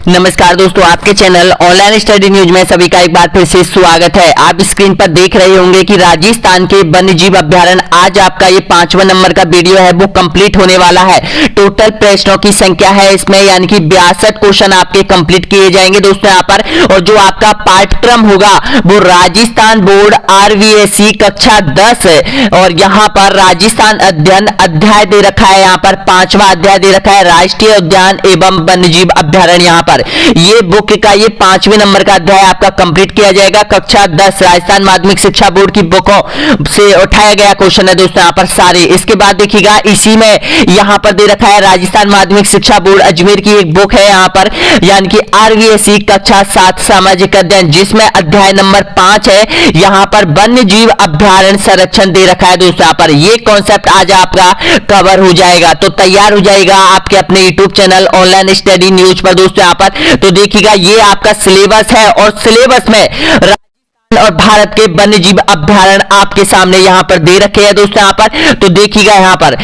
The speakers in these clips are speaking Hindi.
नमस्कार दोस्तों, आपके चैनल ऑनलाइन स्टडी न्यूज में सभी का एक बार फिर से स्वागत है। आप स्क्रीन पर देख रहे होंगे कि राजस्थान के वन्यजीव अभ्यारण्य, आज आपका ये 5वां नंबर का वीडियो है वो कंप्लीट होने वाला है। टोटल प्रश्नों की संख्या है इसमें, यानी कि 62 क्वेश्चन आपके कंप्लीट किए जाएंगे दोस्तों यहाँ पर। और जो आपका पाठ्यक्रम होगा वो राजस्थान बोर्ड RVSE कक्षा 10 और यहाँ पर राजस्थान अध्ययन अध्याय दे रखा है, यहाँ पर 5वां अध्याय दे रखा है, राष्ट्रीय उद्यान एवं वन्यजीव अभ्यारण्य। यहाँ पर ये बुक का ये 5वें नंबर का अध्याय आपका कंप्लीट किया जाएगा। कक्षा 10 राजस्थान माध्यमिक शिक्षा बोर्ड की बुकों से उठाया गया क्वेश्चन है दोस्तों यहाँ पर सारे। इसके बाद देखिएगा इसी में यहाँ पर दे रखा है राजस्थान माध्यमिक शिक्षा बोर्ड अजमेर की एक बुक है यहाँ पर, यानी कि RVSE कक्षा 7 सामाजिक अध्ययन, जिसमें अध्याय नंबर 5 है। यहाँ पर वन्य जीव अभ्यारण्य संरक्षण दे रखा है दोस्तों यहाँ पर। ये कॉन्सेप्ट आज आपका कवर हो जाएगा, तो तैयार हो जाएगा आपके अपने YouTube channel online study news पर दोस्तों यहाँ पर। तो देखिएगा ये आपका सिलेबस है और सिलेबस में राजस्थान और भारत के वन्यजीव अभ्यारण्य आपके सामने यहां पर दे रखे हैं दोस्तों यहाँ पर। तो देखिएगा यहां पर,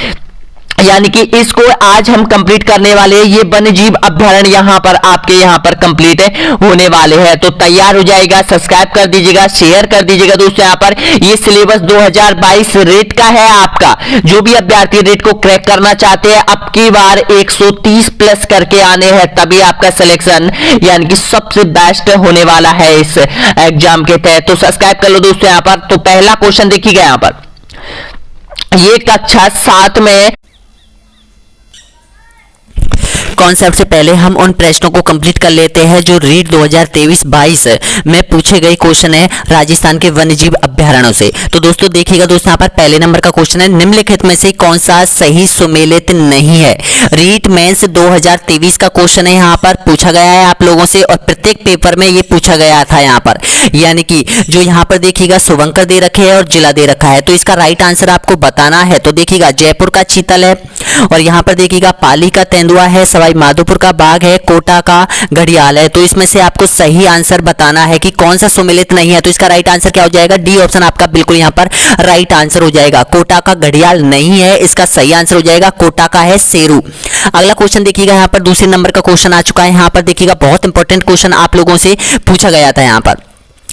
यानी कि इसको आज हम कंप्लीट करने वाले हैं। ये वन्यजीव अभ्यारण्य यहाँ पर आपके यहाँ पर कंप्लीट होने वाले हैं, तो तैयार हो जाएगा। सब्सक्राइब कर दीजिएगा, शेयर कर दीजिएगा दोस्तों यहाँ पर। ये सिलेबस 2022 रेट का है आपका। जो भी अभ्यर्थी रेट को क्रैक करना चाहते हैं, अब की बार 130 प्लस करके आने हैं, तभी आपका सिलेक्शन यानी कि सबसे बेस्ट होने वाला है इस एग्जाम के तहत। तो सब्सक्राइब कर लो दोस्तों यहाँ पर। तो पहला क्वेश्चन देखिएगा यहाँ पर, ये कक्षा 7 में कॉन्सेप्ट से पहले हम उन प्रश्नों को कंप्लीट कर लेते हैं जो रीट 2023-22 में पूछे गए क्वेश्चन है राजस्थान के वन्यजीव अभ्यारण्यों से। तो दोस्तों देखिएगा दोस्तों यहाँ पर पहले नंबर का क्वेश्चन है, निम्नलिखित में से कौन सा सही सुमेलित नहीं है। रीट मेंस 2023 का क्वेश्चन है, यहाँ पर पूछा गया है आप लोगों से और प्रत्येक पेपर में ये पूछा गया था यहाँ पर। यानी कि जो यहाँ पर देखिएगा शुभंकर दे रखे है और जिला दे रखा है, तो इसका राइट आंसर आपको बताना है। तो देखिएगा जयपुर का चीतल है और यहाँ पर देखिएगा पाली का तेंदुआ है, सवाई माधोपुर का बाघ है, कोटा का घड़ियाल है। तो इसमें से आपको सही आंसर बताना है कि कौन सा सुमेलित नहीं है। तो इसका राइट आंसर क्या हो जाएगा, डी ऑप्शन आपका बिल्कुल यहाँ पर राइट आंसर हो जाएगा। कोटा का घड़ियाल नहीं है, इसका सही आंसर हो जाएगा कोटा का है शेरू। अगला क्वेश्चन देखिएगा यहाँ पर दूसरे नंबर का क्वेश्चन आ चुका है। यहाँ पर देखिएगा बहुत इंपॉर्टेंट क्वेश्चन आप लोगों से पूछा गया था यहाँ पर।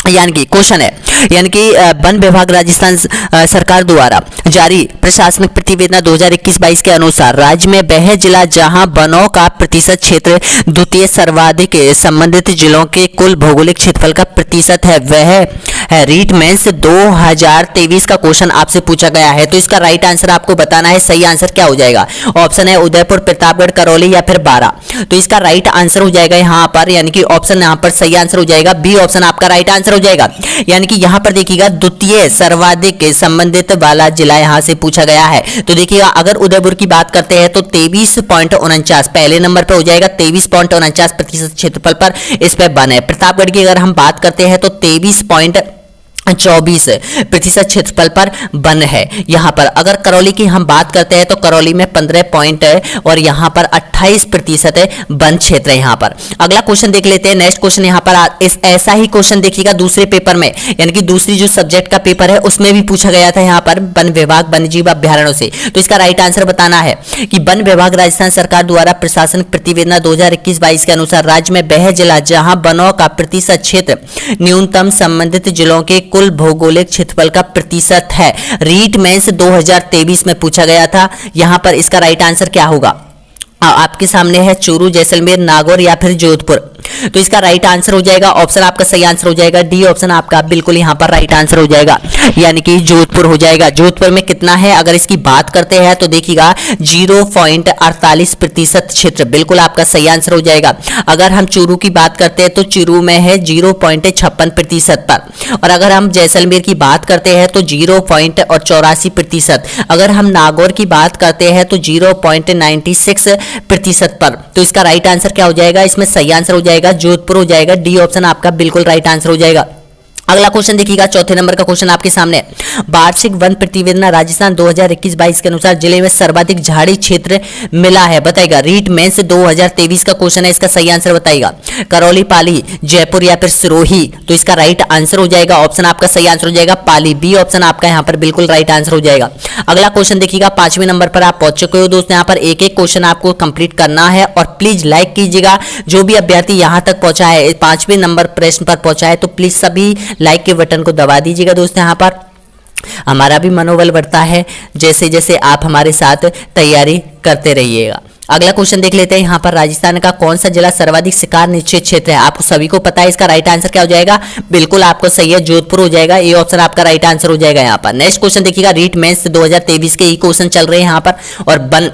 यानी कि क्वेश्चन है, यानी कि वन विभाग राजस्थान सरकार द्वारा जारी प्रशासनिक प्रतिवेदन 2021-22 के अनुसार राज्य में वह जिला जहां वनों का प्रतिशत क्षेत्र द्वितीय सर्वाधिक संबंधित जिलों के कुल भौगोलिक क्षेत्रफल का प्रतिशत है, वह है। रीट मेंस 2023 का क्वेश्चन आपसे पूछा गया है, तो इसका राइट आंसर आपको बताना है। सही आंसर क्या हो जाएगा, ऑप्शन है उदयपुर, प्रतापगढ़, करौली या फिर बारा। तो इसका राइट आंसर हो जाएगा यहाँ पर, यानी कि ऑप्शन यहाँ पर सही आंसर हो जाएगा बी ऑप्शन आपका राइट आंसर हो जाएगा। यानी कि यहां पर देखिएगा द्वितीय सर्वाधिक संबंधित वाला जिला यहां से पूछा गया है। तो देखिएगा अगर उदयपुर की बात करते हैं तो 23.49 पहले नंबर पर हो जाएगा, 23.49% क्षेत्रफल पर इस पर वन है। प्रतापगढ़ की अगर हम बात करते हैं तो 23.24% क्षेत्रफल पर वन है यहां पर। अगर करौली की हम बात करते हैं तो करौली में 15 पॉइंट है और यहां पर 28% वन क्षेत्र है यहां पर। अगला क्वेश्चन देख लेते हैं, नेक्स्ट क्वेश्चन यहां पर ऐसा ही क्वेश्चन देखिएगा दूसरे पेपर में, यानी कि दूसरी जो सब्जेक्ट का पेपर है उसमें भी पूछा गया था यहां पर वन विभाग वन्यजीव अभ्यारण्यों से। तो इसका राइट आंसर बताना है कि वन विभाग राजस्थान सरकार द्वारा प्रशासनिक प्रतिवेदन 2021-22 के अनुसार राज्य में वह जिला जहां वनों का प्रतिशत क्षेत्र न्यूनतम संबंधित जिलों के कुल भौगोलिक क्षेत्रफल का प्रतिशत है। रीट मेंस 2023 में पूछा गया था। यहां पर इसका राइट आंसर क्या होगा, आपके सामने है चूरू, जैसलमेर, नागौर या फिर जोधपुर। तो इसका राइट आंसर हो जाएगा, ऑप्शन आपका सही आंसर हो जाएगा डी ऑप्शन आपका बिल्कुल यहां पर राइट आंसर हो जाएगा, यानी कि जोधपुर हो जाएगा। जोधपुर में कितना है अगर इसकी बात करते हैं तो देखिएगा 0.48% क्षेत्र बिल्कुल आपका सही आंसर हो जाएगा। अगर हम चूरू की बात करते हैं तो चूरू में है 0.56% पर, और अगर हम जैसलमेर की बात करते हैं तो 0.84%। अगर हम नागौर की बात करते हैं तो 0.96% पर। तो इसका राइट आंसर क्या हो जाएगा, इसमें सही आंसर हो जाएगा जोधपुर हो जाएगा, डी ऑप्शन आपका बिल्कुल राइट आंसर हो जाएगा। अगला क्वेश्चन देखिएगा, चौथे नंबर का क्वेश्चन आपके सामने। वार्षिक वन प्रतिवेदन राजस्थान 2021-22 के अनुसार जिले में सर्वाधिक झाड़ी क्षेत्र मिला है, बताइएगा। रीट मेंस 2023 का क्वेश्चन है, इसका सही आंसर बताइएगा। करौली, पाली, जयपुर या फिर सिरोही, तो इसका राइट आंसर हो जाएगा, ऑप्शन आपका सही आंसर हो जाएगा पाली, बी ऑप्शन आपका यहाँ पर बिल्कुल राइट आंसर हो जाएगा। अगला क्वेश्चन देखिएगा, 5वें नंबर पर आप पहुंच चुके हो दोस्तों। यहाँ पर एक एक क्वेश्चन आपको कंप्लीट करना है और प्लीज लाइक कीजिएगा। जो भी अभ्यर्थी यहाँ तक पहुंचा है, 5वें नंबर प्रश्न पर पहुंचा है, तो प्लीज सभी लाइक के बटन को दबा दीजिएगा दोस्तों। यहाँ पर हमारा भी मनोबल बढ़ता है जैसे जैसे आप हमारे साथ तैयारी करते रहिएगा। अगला क्वेश्चन देख लेते हैं। यहाँ पर राजस्थान का कौन सा जिला सर्वाधिक शिकार निश्चित क्षेत्र है? आपको सभी को पता है, इसका राइट आंसर क्या हो जाएगा? बिल्कुल आपको सही है, जोधपुर हो जाएगा, ए ऑप्शन आपका राइट आंसर हो जाएगा। यहाँ पर नेक्स्ट क्वेश्चन देखिएगा, रीट मेंस 2023 के ही क्वेश्चन चल रहे हैं यहाँ पर और वन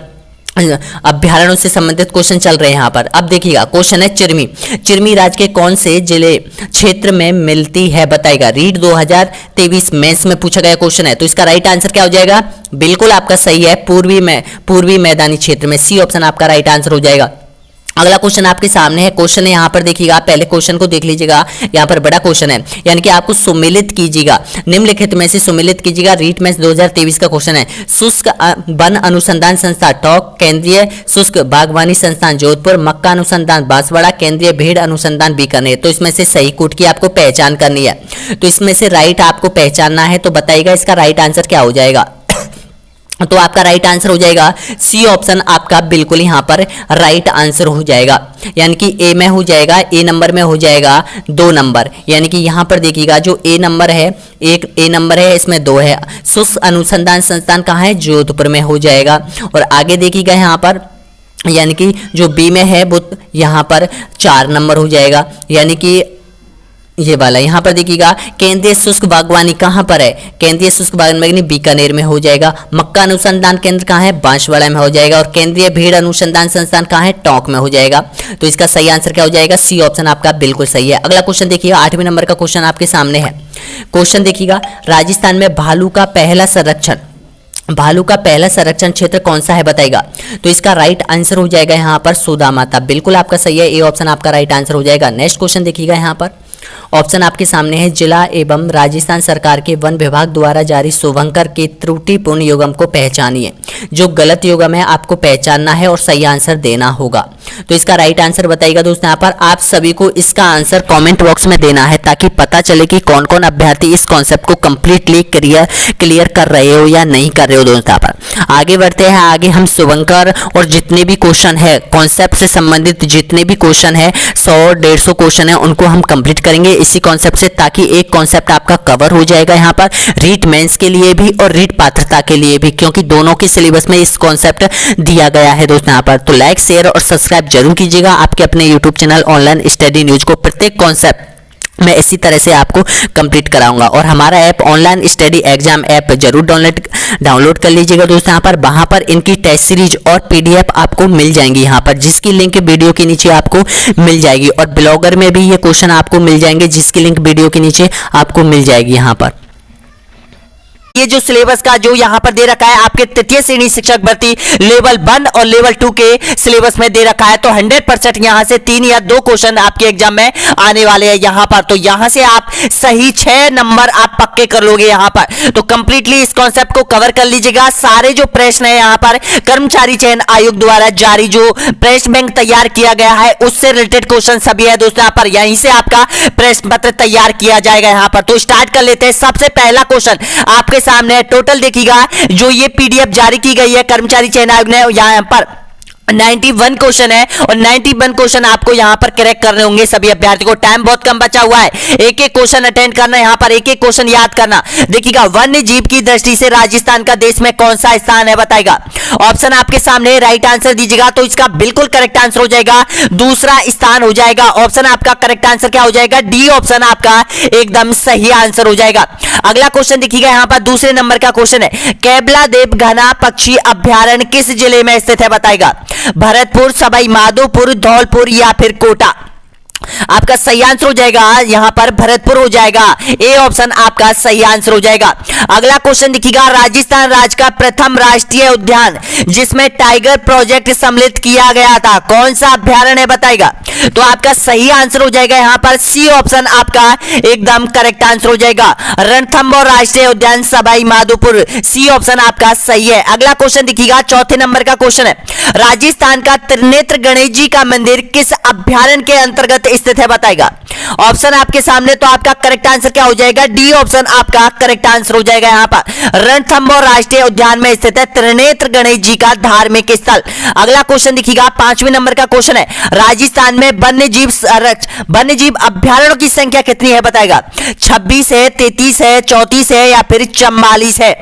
अभ्यारण्यों से संबंधित क्वेश्चन चल रहे हैं यहाँ पर। अब देखिएगा, क्वेश्चन है चिरमी। चिरमी राज्य के कौन से जिले क्षेत्र में मिलती है, बताएगा। रीट 2023 मेंस में पूछा गया क्वेश्चन है, तो इसका राइट आंसर क्या हो जाएगा? बिल्कुल आपका सही है, पूर्वी मैदानी क्षेत्र में, सी ऑप्शन आपका राइट आंसर हो जाएगा। अगला क्वेश्चन आपके सामने है, क्वेश्चन है यहाँ पर देखिएगा, पहले क्वेश्चन को देख लीजिएगा। यहाँ पर बड़ा क्वेश्चन है, यानी कि आपको सुमेलित कीजिएगा, निम्नलिखित में से सुमेलित कीजिएगा। रीट मेंस 2023 का क्वेश्चन है। शुष्क वन अनुसंधान संस्थान टॉक, केंद्रीय शुष्क बागवानी संस्थान जोधपुर, मक्का अनुसंधान बांसवाड़ा, केंद्रीय भेड़ अनुसंधान बीकानेर। तो इसमें से सही कूट की आपको पहचान करनी है, तो इसमें से राइट आपको पहचानना है, तो बताइएगा इसका राइट आंसर क्या हो जाएगा। तो आपका राइट आंसर हो जाएगा सी ऑप्शन आपका बिल्कुल यहाँ पर राइट आंसर हो जाएगा, यानी कि ए में हो जाएगा, ए नंबर में हो जाएगा 2 नंबर, यानी कि यहाँ पर देखिएगा जो ए नंबर है, एक ए नंबर है, इसमें 2 है। शुष्क अनुसंधान संस्थान कहाँ है? जोधपुर में हो जाएगा। और आगे देखिएगा यहाँ पर, यानी कि जो बी में है वो यहाँ पर 4 नंबर हो जाएगा, यानी कि ये वाला। यहाँ पर देखिएगा, केंद्रीय शुष्क बागवानी कहाँ पर है? केंद्रीय शुष्क बागवानी बीकानेर में हो जाएगा। मक्का अनुसंधान केंद्र कहाँ है? बांसवाड़ा में हो जाएगा। और केंद्रीय भेड़ अनुसंधान संस्थान कहाँ है? टोंक में हो जाएगा। तो इसका सही आंसर क्या हो जाएगा? सी ऑप्शन आपका बिल्कुल सही है। अगला क्वेश्चन देखिएगा, 8वें नंबर का क्वेश्चन आपके सामने है। क्वेश्चन देखिएगा, राजस्थान में भालू का पहला संरक्षण क्षेत्र कौन सा है, बताएगा। तो इसका राइट आंसर हो जाएगा यहाँ पर सोदा माता, बिल्कुल आपका सही है, ए ऑप्शन आपका राइट आंसर हो जाएगा। नेक्स्ट क्वेश्चन देखिएगा, यहाँ पर ऑप्शन आपके सामने है, जिला एवं राजस्थान सरकार के वन विभाग द्वारा जारी शुभंकर के त्रुटिपूर्ण युग्म को पहचानिए। जो गलत युग्म है आपको पहचानना है और सही आंसर देना होगा। तो इसका राइट आंसर बताइएगा दोस्तों। यहाँ पर आप सभी को इसका आंसर कमेंट बॉक्स में देना है, ताकि पता चले कि कौन कौन अभ्यर्थी इस कॉन्सेप्ट को कंप्लीटली क्लियर कर रहे हो या नहीं कर रहे हो दोस्तों। यहाँ पर आगे बढ़ते हैं, आगे हम शुभंकर और जितने भी क्वेश्चन है कॉन्सेप्ट से संबंधित, जितने भी क्वेश्चन है 100-150 क्वेश्चन है, उनको हम कंप्लीट करेंगे इसी कॉन्सेप्ट से, ताकि एक कॉन्सेप्ट आपका कवर हो जाएगा यहाँ पर रीट मेंस के लिए भी और रीट पात्रता के लिए भी, क्योंकि दोनों के सिलेबस में इस कॉन्सेप्ट दिया गया है दोस्तों यहाँ पर। तो लाइक, शेयर और सब्सक्राइब जरूर कीजिएगा आपके अपने YouTube channel online study news को। प्रत्येक कॉन्सेप्ट मैं इसी तरह से आपको कंप्लीट कराऊंगा। और हमारा app online study exam app जरूर डाउनलोड कर लीजिएगा दोस्तों। यहाँ पर वहां पर इनकी टेस्ट सीरीज और पीडीएफ आपको मिल जाएंगी यहाँ पर, जिसकी लिंक वीडियो के नीचे आपको मिल जाएगी। और ब्लॉगर में भी ये क्वेश्चन आपको मिल जाएंगे, जिसकी लिंक वीडियो के नीचे आपको मिल जाएगी यहाँ पर। ये जो सिलेबस का जो यहाँ पर दे रखा है आपके तृतीय श्रेणी शिक्षक भर्ती लेवल 1 और लेवल 2 के सिलेबस में दे रखा है, तो 100% यहाँ से 3 या 2 क्वेश्चन आपके एग्जाम में आने वाले हैं यहाँ पर। तो यहाँ से आप सही 6 नंबर आप पक्के कर लोगे यहाँ पर। तो कंप्लीटली इस कॉन्सेप्ट को कवर कर लीजिएगा। सारे जो प्रश्न है यहाँ पर कर्मचारी चयन आयोग द्वारा जारी जो प्रश्न बैंक तैयार किया गया है, उससे रिलेटेड क्वेश्चन सभी है दोस्तों यहाँ पर। यहीं से आपका प्रश्न पत्र तैयार किया जाएगा यहाँ पर। तो स्टार्ट कर लेते हैं। सबसे पहला क्वेश्चन आपके सामने टोटल देखिएगा, जो ये पीडीएफ जारी की गई है कर्मचारी चयन आयोग ने, यहां पर 91 क्वेश्चन है और 91 क्वेश्चन आपको यहां पर करेक्ट करने होंगे सभी अभ्यर्थी को। टाइम बहुत कम बचा हुआ है, एक एक क्वेश्चन अटेंड करना, यहां पर एक एक क्वेश्चन याद करना। देखिएगा, वन्य जीव की दृष्टि से राजस्थान का देश में कौन सा स्थान है, बताएगा। ऑप्शन आपके सामने, राइट आंसर दीजिएगा तो इसका बिल्कुल करेक्ट आंसर हो जाएगा दूसरा स्थान हो जाएगा। ऑप्शन आपका करेक्ट आंसर क्या हो जाएगा? डी ऑप्शन आपका एकदम सही आंसर हो जाएगा। अगला क्वेश्चन देखिएगा, यहां पर दूसरे नंबर का क्वेश्चन है, केवला देव घना पक्षी अभ्यारण्य किस जिले में स्थित है, बताएगा। भरतपुर, सवाई माधोपुर, धौलपुर या फिर कोटा। आपका सही आंसर हो जाएगा यहां पर भरतपुर हो जाएगा। ए ऑप्शन आपका सही आंसर हो जाएगा। अगला क्वेश्चन देखिएगा, राजस्थान राज्य का प्रथम राष्ट्रीय उद्यान जिसमें टाइगर प्रोजेक्ट सम्मिलित किया गया था, कौन सा अभ्यारण्य है बताएगा। तो आपका सही आंसर हो जाएगा यहां पर सी ऑप्शन आपका एकदम करेक्ट आंसर हो जाएगा। रणथंभौर राष्ट्रीय उद्यान सवाई माधोपुर, सी ऑप्शन आपका सही है। अगला क्वेश्चन देखिएगा, चौथे नंबर का क्वेश्चन है, राजस्थान का त्रिनेत्र गणेश जी का मंदिर किस अभ्यारण्य के अंतर्गत स्थित है बताएगा। ऑप्शन आपके सामने, तो आपका करेक्ट आंसर क्या हो जाएगा, डी ऑप्शन आपका करेक्ट आंसर हो जाएगा। यहां पर रणथंभौर राष्ट्रीय उद्यान में स्थित है त्रिनेत्र गणेश जी का धार्मिक स्थल। अगला क्वेश्चन देखिएगा, 5वें नंबर का क्वेश्चन है, राजस्थान में वन्यजीव अभ्यारण्यों की संख्या कितनी है बताएगा। 26 है, 33 है, 34 है या फिर 44 है।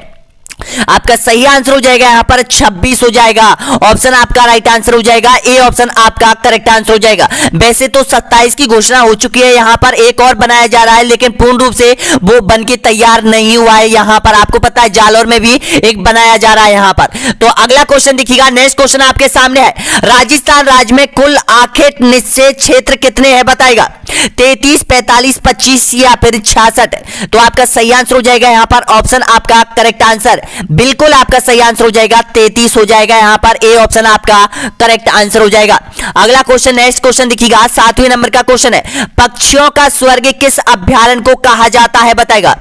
आपका सही आंसर हो जाएगा यहां पर 26 हो जाएगा। ऑप्शन आपका राइट आंसर हो जाएगा। ए ऑप्शन आपका करेक्ट आंसर हो जाएगा। वैसे तो 27 की घोषणा हो चुकी है, यहां पर एक और बनाया जा रहा है लेकिन पूर्ण रूप से वो बन के तैयार नहीं हुआ है। यहां पर आपको पता है जालौर में भी एक बनाया जा रहा है यहां पर। तो अगला क्वेश्चन देखिएगा, नेक्स्ट क्वेश्चन आपके सामने है, राजस्थान राज्य में कुल आखेट निश्चय क्षेत्र कितने हैं बताएगा। 33, 45, 25 या फिर 66। तो आपका सही आंसर हो जाएगा यहां पर ऑप्शन आपका करेक्ट आंसर, बिल्कुल आपका सही आंसर हो जाएगा 33 हो जाएगा यहां पर। ए ऑप्शन आपका करेक्ट आंसर हो जाएगा। अगला क्वेश्चन, नेक्स्ट क्वेश्चन देखिएगा, 7वें नंबर का क्वेश्चन है, पक्षियों का स्वर्ग किस अभ्यारण्य को कहा जाता है बताएगा।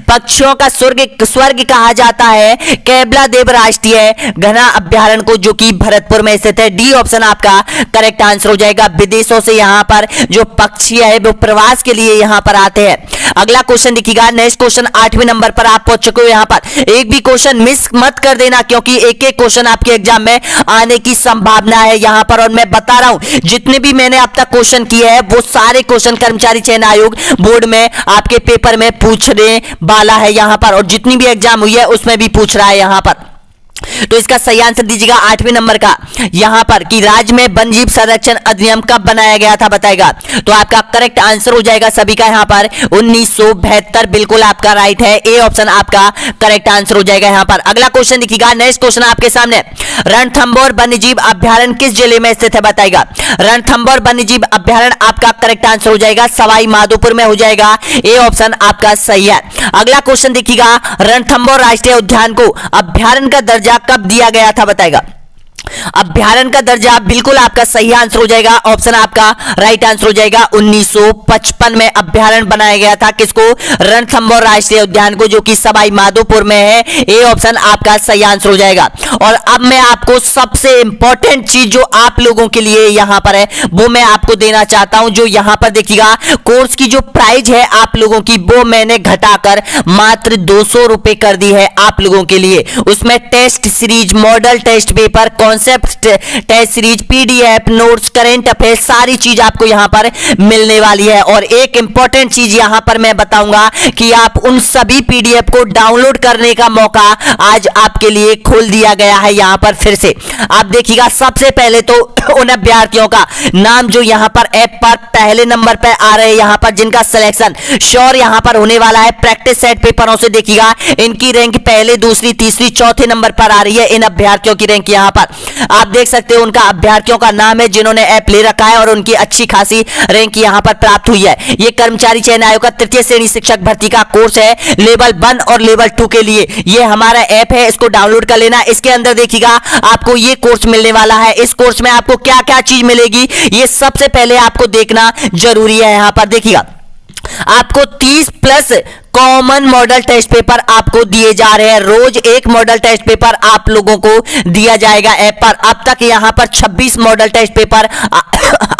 पक्षियों का स्वर्ग कहा जाता है केवला देव राष्ट्रीय घना अभ्यारण्य को, जो कि भरतपुर में स्थित है। डी ऑप्शन आपका करेक्ट आंसर हो जाएगा। विदेशों से यहां पर जो पक्षी है वो प्रवास के लिए यहां पर आते हैं। अगला क्वेश्चन देखिएगा, नेक्स्ट क्वेश्चन 8वें नंबर पर आप पहुंच चुके हो। यहां पर एक भी क्वेश्चन मिस मत कर देना क्योंकि एक एक क्वेश्चन आपके एग्जाम में आने की संभावना है यहां पर। और मैं बता रहा हूं जितने भी मैंने अब तक क्वेश्चन किए हैं वो सारे क्वेश्चन कर्मचारी चयन आयोग बोर्ड में आपके पेपर में पूछने वाला है यहां पर, और जितनी भी एग्जाम हुई है उसमें भी पूछ रहा है यहां पर। तो इसका सही आंसर दीजिएगा 8वें नंबर का यहां पर कि राज्य में वन्यजीव संरक्षण अधिनियम कब बनाया गया था बताएगा। तो आपका करेक्ट आंसर हो जाएगा सभी का यहां पर 1972, बिल्कुल आपका राइट है। ए ऑप्शन आपका करेक्ट आंसर हो जाएगा यहां पर। अगला क्वेश्चन देखिएगा, नेक्स्ट क्वेश्चन आपके सामने, रणथंभौर वन्यजीव अभ्यारण्य किस जिले में स्थित है बताएगा। रणथंभौर वन्यजीव अभ्यारण्य आपका करेक्ट आंसर हो जाएगा सवाई माधोपुर में हो जाएगा। ए ऑप्शन आपका सही है। अगला क्वेश्चन देखिएगा, रणथंभौर राष्ट्रीय उद्यान को अभ्यारण्य का दर्जा कब दिया गया था बताएगा। अभ्यारण्य का दर्जा बिल्कुल आपका सही आंसर हो जाएगा। ऑप्शन आपका राइट आंसर हो जाएगा 1955 में अभ्यारण्य बनाया गया था किसको, रणथंभौर राष्ट्रीय उद्यान को, जो कि सवाई माधोपुर में है। ए ऑप्शन आपका सही आंसर हो जाएगा। और अब मैं आपको सबसे इंपॉर्टेंट चीज जो आप लोगों के लिए यहां पर है वो मैं आपको देना चाहता हूं। जो यहां पर देखिएगा कोर्स की जो प्राइस है आप लोगों की वो मैंने घटाकर मात्र 200 रुपए कर दी है आप लोगों के लिए। उसमें test series, model test paper, concept test series, PDF, notes, current affairs, सारी चीज आपको यहां पर मिलने वाली है। और एक इंपॉर्टेंट चीज यहां पर मैं बताऊंगा कि आप उन सभी पीडीएफ को डाउनलोड करने का मौका आज आपके लिए खोल दिया गया है यहां पर फिर से। आप देखिएगा सबसे पहले तो उन अभ्यर्थियों का नाम जो यहां पर ऐप पर पहले नंबर पर आ रहे हैं यहां पर, जिनका सिलेक्शन श्योर यहां पर होने वाला है प्रैक्टिस सेट पेपरों से। देखिएगा इनकी रैंक पहले, दूसरी, तीसरी, चौथे नंबर पर आ रही है। इन अभ्यर्थियों की रैंक यहां पर आप देख सकते हो, उनका अभ्यर्थियों का नाम है जिन्होंने ऐप ले रखा है और उनकी अच्छी खासी रैंक यहां पर प्राप्त हुई है। ये कर्मचारी चयन आयोग का तृतीय श्रेणी शिक्षक भर्ती का कोर्स है लेवल 1 और लेवल 2 के लिए। ये हमारा ऐप है, इसको डाउनलोड कर लेना। इसके अंदर देखिएगा आपको ये कोर्स मिलने वाला है। इस कोर्स में आपको क्या क्या चीज मिलेगी ये सबसे पहले आपको देखना जरूरी है। यहां पर देखिएगा आपको 30+ कॉमन मॉडल टेस्ट पेपर आपको दिए जा रहे हैं। रोज एक मॉडल टेस्ट पेपर आप लोगों को दिया जाएगा ऐप पर। अब तक यहां पर 26 मॉडल टेस्ट पेपर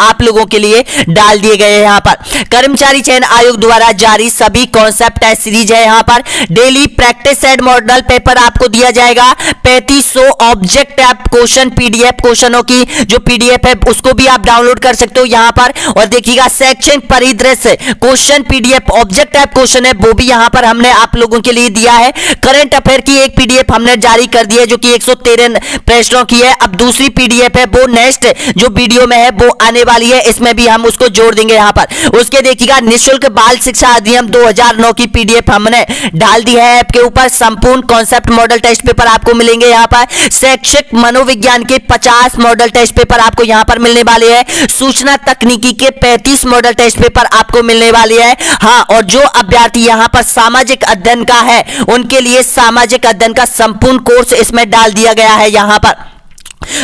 आप लोगों के लिए डाल दिए गए हैं। यहां पर कर्मचारी चयन आयोग द्वारा जारी सभी कॉन्सेप्ट टेस्ट सीरीज है। यहां पर daily practice set model paper आपको दिया जाएगा। 3500 ऑब्जेक्ट टाइप क्वेश्चन पीडीएफ क्वेश्चनों की जो पीडीएफ है उसको भी आप डाउनलोड कर सकते हो यहां पर। और देखिएगा शैक्षणिक परिदृश्य question PDF object type question है वो भी यहाँ पर हमने आप लोगों के लिए दिया है। करंट अफेयर की एक पीडीएफ हमने जारी कर दी है जो कि 113 प्रश्नों की है। अब दूसरी पीडीएफ है वो नेक्स्ट जो वीडियो में है वो आने वाली है, इसमें भी हम उसको जोड़ देंगे यहाँ पर। उसके देखिएगा निःशुल्क बाल शिक्षा अधिनियम 2009 की पीडीएफ हमने डाल दी है ऐप के ऊपर। संपूर्ण कॉन्सेप्ट मॉडल टेस्ट पेपर आपको मिलेंगे यहाँ पर। शैक्षिक मनोविज्ञान के 50 मॉडल टेस्ट पेपर आपको यहाँ पर मिलने वाले हैं। सूचना तकनीकी के 35 मॉडल टेस्ट पेपर आपको मिलने वाले हैं। हाँ, और जो अभ्यर्थी यहाँ पर सामाजिक अध्ययन का है उनके लिए सामाजिक अध्ययन का संपूर्ण कोर्स इसमें डाल दिया गया है यहाँ पर।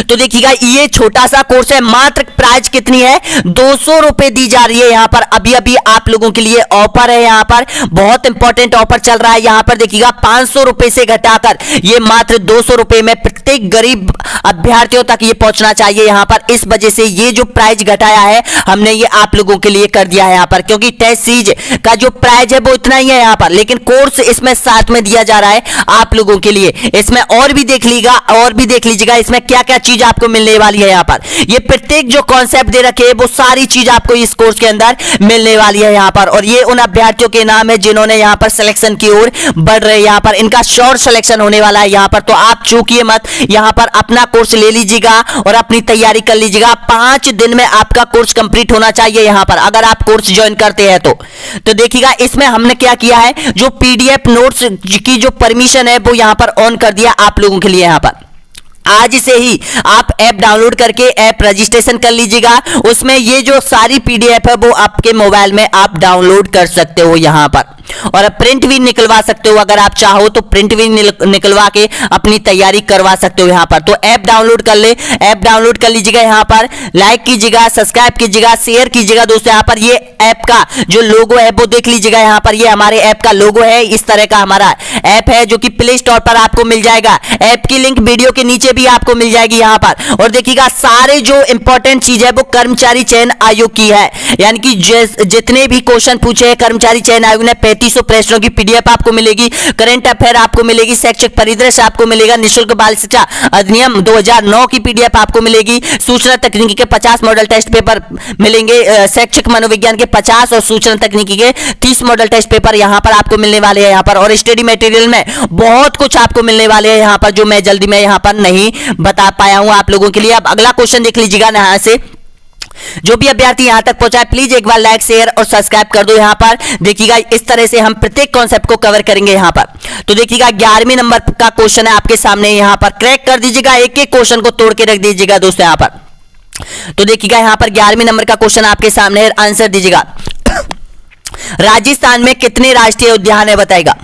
तो देखिएगा ये छोटा सा कोर्स है, मात्र प्राइस कितनी है 200 रुपए दी जा रही है यहाँ पर। अभी अभी आप लोगों के लिए ऑफर है यहाँ पर, बहुत इंपॉर्टेंट ऑफर चल रहा है यहाँ पर। देखिएगा 500 रुपए से घटाकर ये मात्र 200 रुपए में प्रत्येक गरीब अभ्यर्थियों तक ये पहुंचना चाहिए यहाँ पर। इस वजह से ये जो प्राइस घटाया है हमने ये आप लोगों के लिए कर दिया है यहाँ पर, क्योंकि टेस्ट सीरीज का जो प्राइस है वो इतना ही है यहाँ पर, लेकिन कोर्स इसमें साथ में दिया जा रहा है आप लोगों के लिए। इसमें और भी देख लीजिएगा इसमें क्या क्या चीज आपको मिलने वाली है यहाँ पर। ये प्रत्येक जो कॉन्सेप्ट दे रखे हैं वो सारी चीज आपको इस कोर्स के अंदर मिलने वाली है यहाँ पर। और ये उन अभ्यर्थियों के नाम है जिन्होंने यहाँ पर सिलेक्शन की ओर बढ़ रहे हैं यहाँ पर, इनका श्योर सिलेक्शन होने वाला है यहाँ पर। तो आप चूकिए मत, यहाँ पर अपना कोर्स ले लीजिएगा और अपनी तैयारी कर लीजिएगा। 5 दिन में आपका कोर्स कंप्लीट होना चाहिए यहाँ पर अगर आप कोर्स ज्वाइन करते हैं तो देखिएगा इसमें हमने क्या किया है, जो पीडीएफ नोट्स की जो परमिशन है वो यहाँ पर ऑन कर दिया आप लोगों के लिए यहाँ पर। आज से ही आप ऐप डाउनलोड करके ऐप रजिस्ट्रेशन कर लीजिएगा। उसमें ये जो सारी पीडीएफ है वो आपके मोबाइल में आप डाउनलोड कर सकते हो यहाँ पर, और प्रिंट भी निकलवा सकते हो अगर आप चाहो तो प्रिंट भी निकलवा के अपनी तैयारी करवा सकते हो यहाँ पर। तो ऐप डाउनलोड कर ले, ऐप डाउनलोड कर लीजिएगा यहाँ पर। लाइक कीजिएगा, सब्सक्राइब कीजिएगा, शेयर कीजिएगा दोस्तों। यहाँ पर ये ऐप का जो लोगो है वो देख लीजिएगा यहाँ पर, ये हमारे ऐप का लोगो है। इस तरह का हमारा ऐप है जो कि प्ले स्टोर पर आपको मिल जाएगा। ऐप की लिंक वीडियो के नीचे भी आपको मिल जाएगी यहाँ पर। और देखिएगा सारे जो इंपॉर्टेंट चीज है वो कर्मचारी चयन आयोग की है, यानी कि जितने भी क्वेश्चन पूछे हैं कर्मचारी चयन आयोग ने 3500 प्रश्नों की पीडीएफ आपको मिलेगी। करंट अफेयर आपको मिलेगी, शैक्षिक परिदृश्य आपको मिलेगा, निःशुल्क बाल शिक्षा अधिनियम 2009 की पीडीएफ आपको मिलेगी। सूचना तकनीकी के 50 मॉडल टेस्ट पेपर मिलेंगे, शैक्षिक मनोविज्ञान के 50 और सूचना तकनीकी के 30 मॉडल टेस्ट पेपर यहाँ पर आपको मिलने वाले हैं यहाँ पर। और स्टडी मटेरियल में बहुत कुछ आपको मिलने वाले हैं यहाँ पर, जो मैं जल्दी में यहाँ पर नहीं बता पाया हूं आप लोगों के लिए। अब अगला क्वेश्चन देख लीजिएगा यहाँ से। जो भी अभ्यर्थी यहां तक पहुंचा है प्लीज एक बार लाइक शेयर और सब्सक्राइब कर दो यहाँ पर। देखिएगा इस तरह से हम प्रत्येक कॉन्सेप्ट को कवर करेंगे यहाँ पर। तो देखिएगा 11वें नंबर का क्वेश्चन है आपके सामने, यहाँ पर क्रैक कर दीजिएगा, एक एक क्वेश्चन को तोड़ के रख दीजिएगा दोस्तों यहाँ पर। तो देखिएगा यहाँ पर 11वें नंबर का क्वेश्चन आपके सामने है, आंसर दीजिएगा। राजस्थान में कितने राष्ट्रीय उद्यान है बताएगा।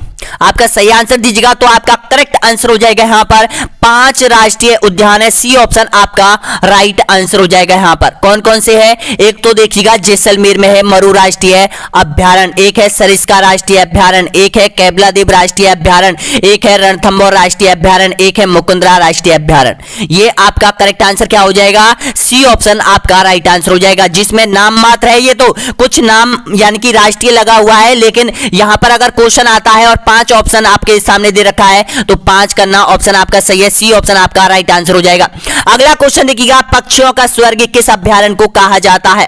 आपका सही आंसर दीजिएगा तो आपका करेक्ट आंसर हो जाएगा यहाँ पर 5 राष्ट्रीय उद्यान है। सी ऑप्शन आपका राइट आंसर हो जाएगा यहाँ पर। कौन कौन से है, एक तो देखिएगा जैसलमेर में है मरु राष्ट्रीय अभ्यारण्य, एक है सरिस्का राष्ट्रीय अभ्यारण्य, एक है कैबलादेव राष्ट्रीय अभ्यारण्य, एक है रणथंभौर राष्ट्रीय अभ्यारण्य, एक है मुकुंदरा राष्ट्रीय अभ्यारण्य। ये आपका करेक्ट आंसर क्या हो जाएगा, सी ऑप्शन आपका राइट आंसर हो जाएगा। जिसमें नाम मात्र है, ये तो कुछ नाम यानी कि राष्ट्रीय लगा हुआ है, लेकिन यहां पर अगर क्वेश्चन आता है और 5 ऑप्शन आपके सामने दे रखा है तो 5 करना ऑप्शन आपका सही है, सी ऑप्शन आपका राइट आंसर हो जाएगा। अगला क्वेश्चन देखिएगा, पक्षियों का स्वर्ग किस अभ्यारण्य को कहा जाता है।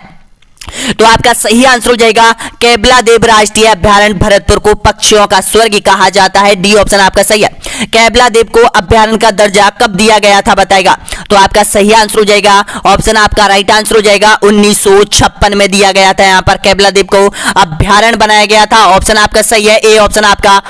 तो आपका सही आंसर हो जाएगा कैबलादेव राष्ट्रीय अभ्यारण्य भरतपुर को पक्षियों का स्वर्ग कहा जाता है, डी ऑप्शन आपका सही है। कैबलादेव को अभ्यारण्य का दर्जा कब दिया गया था बताएगा। तो आपका सही आंसर हो जाएगा, ऑप्शन आपका राइट आंसर हो जाएगा 1956 में दिया गया था। यहां पर कैबलादेव को अभ्यारण्य बनाया गया था, ऑप्शन आपका सही है, ए ऑप्शन आपका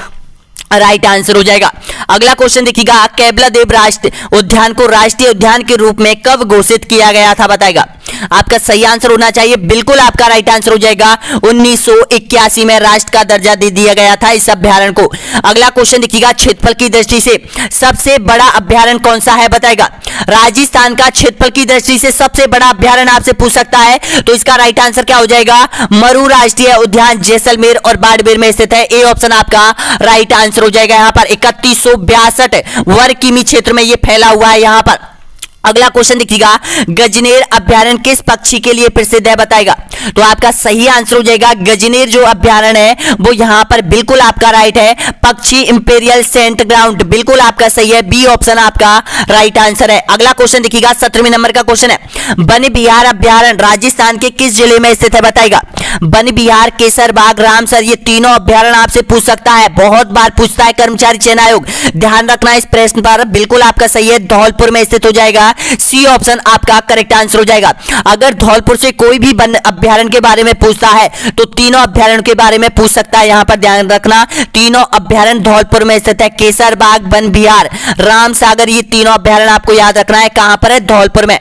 राइट आंसर हो जाएगा। अगला क्वेश्चन देखिएगा, कैबलादेव राष्ट्रीय उद्यान को राष्ट्रीय उद्यान के रूप में कब घोषित किया गया था बताएगा। आपका सही आंसर होना चाहिए, बिल्कुल आपका राइट आंसर हो जाएगा 1981 में राष्ट्र का दर्जा दे दिया गया था इस अभ्यारण्य को। अगला क्वेश्चन देखिएगा, क्षेत्रफल की दृष्टि से सबसे बड़ा अभ्यारण्य कौन सा है बताएगा। राजस्थान का क्षेत्रफल की दृष्टि से सबसे बड़ा अभ्यारण्य आपसे पूछ सकता है, तो इसका राइट आंसर क्या हो जाएगा, मरु राष्ट्रीय उद्यान जैसलमेर और बाड़मेर में स्थित है, ए ऑप्शन आपका राइट आंसर हो जाएगा। यहाँ पर 3162 वर्ग किमी क्षेत्र में ये फैला हुआ है यहाँ पर। अगला क्वेश्चन देखिएगा, गजनेर अभ्यारण्य किस पक्षी के लिए प्रसिद्ध है बताएगा। तो आपका सही आंसर हो जाएगा गजनेर जो अभ्यारण्य है वो यहां पर बिल्कुल आपका राइट है, पक्षी इंपेरियल सेंट ग्राउंड, बिल्कुल आपका सही है, बी ऑप्शन आपका राइट आंसर है। अगला क्वेश्चन देखिएगा, 17वें नंबर का क्वेश्चन है, वन विहार अभ्यारण्य राजस्थान के किस जिले में स्थित है बताएगा। वन विहार, केसरबाग, रामसर, ये तीनों अभ्यारण्य आपसे पूछ सकता है, बहुत बार पूछता है कर्मचारी चयन आयोग, ध्यान रखना इस प्रश्न पर, बिल्कुल आपका सही है, धौलपुर में स्थित हो जाएगा, सी ऑप्शन आपका करेक्ट आंसर हो जाएगा। अगर धौलपुर से कोई भी वन अभ्यारण्य के बारे में पूछता है तो तीनों अभ्यारण्य के बारे में पूछ सकता है, यहां पर ध्यान रखना, तीनों अभ्यारण्य धौलपुर में स्थित है, केसरबाग, वन विहार, रामसागर, ये तीनों अभ्यारण्य आपको याद रखना है, कहां पर है, धौलपुर में।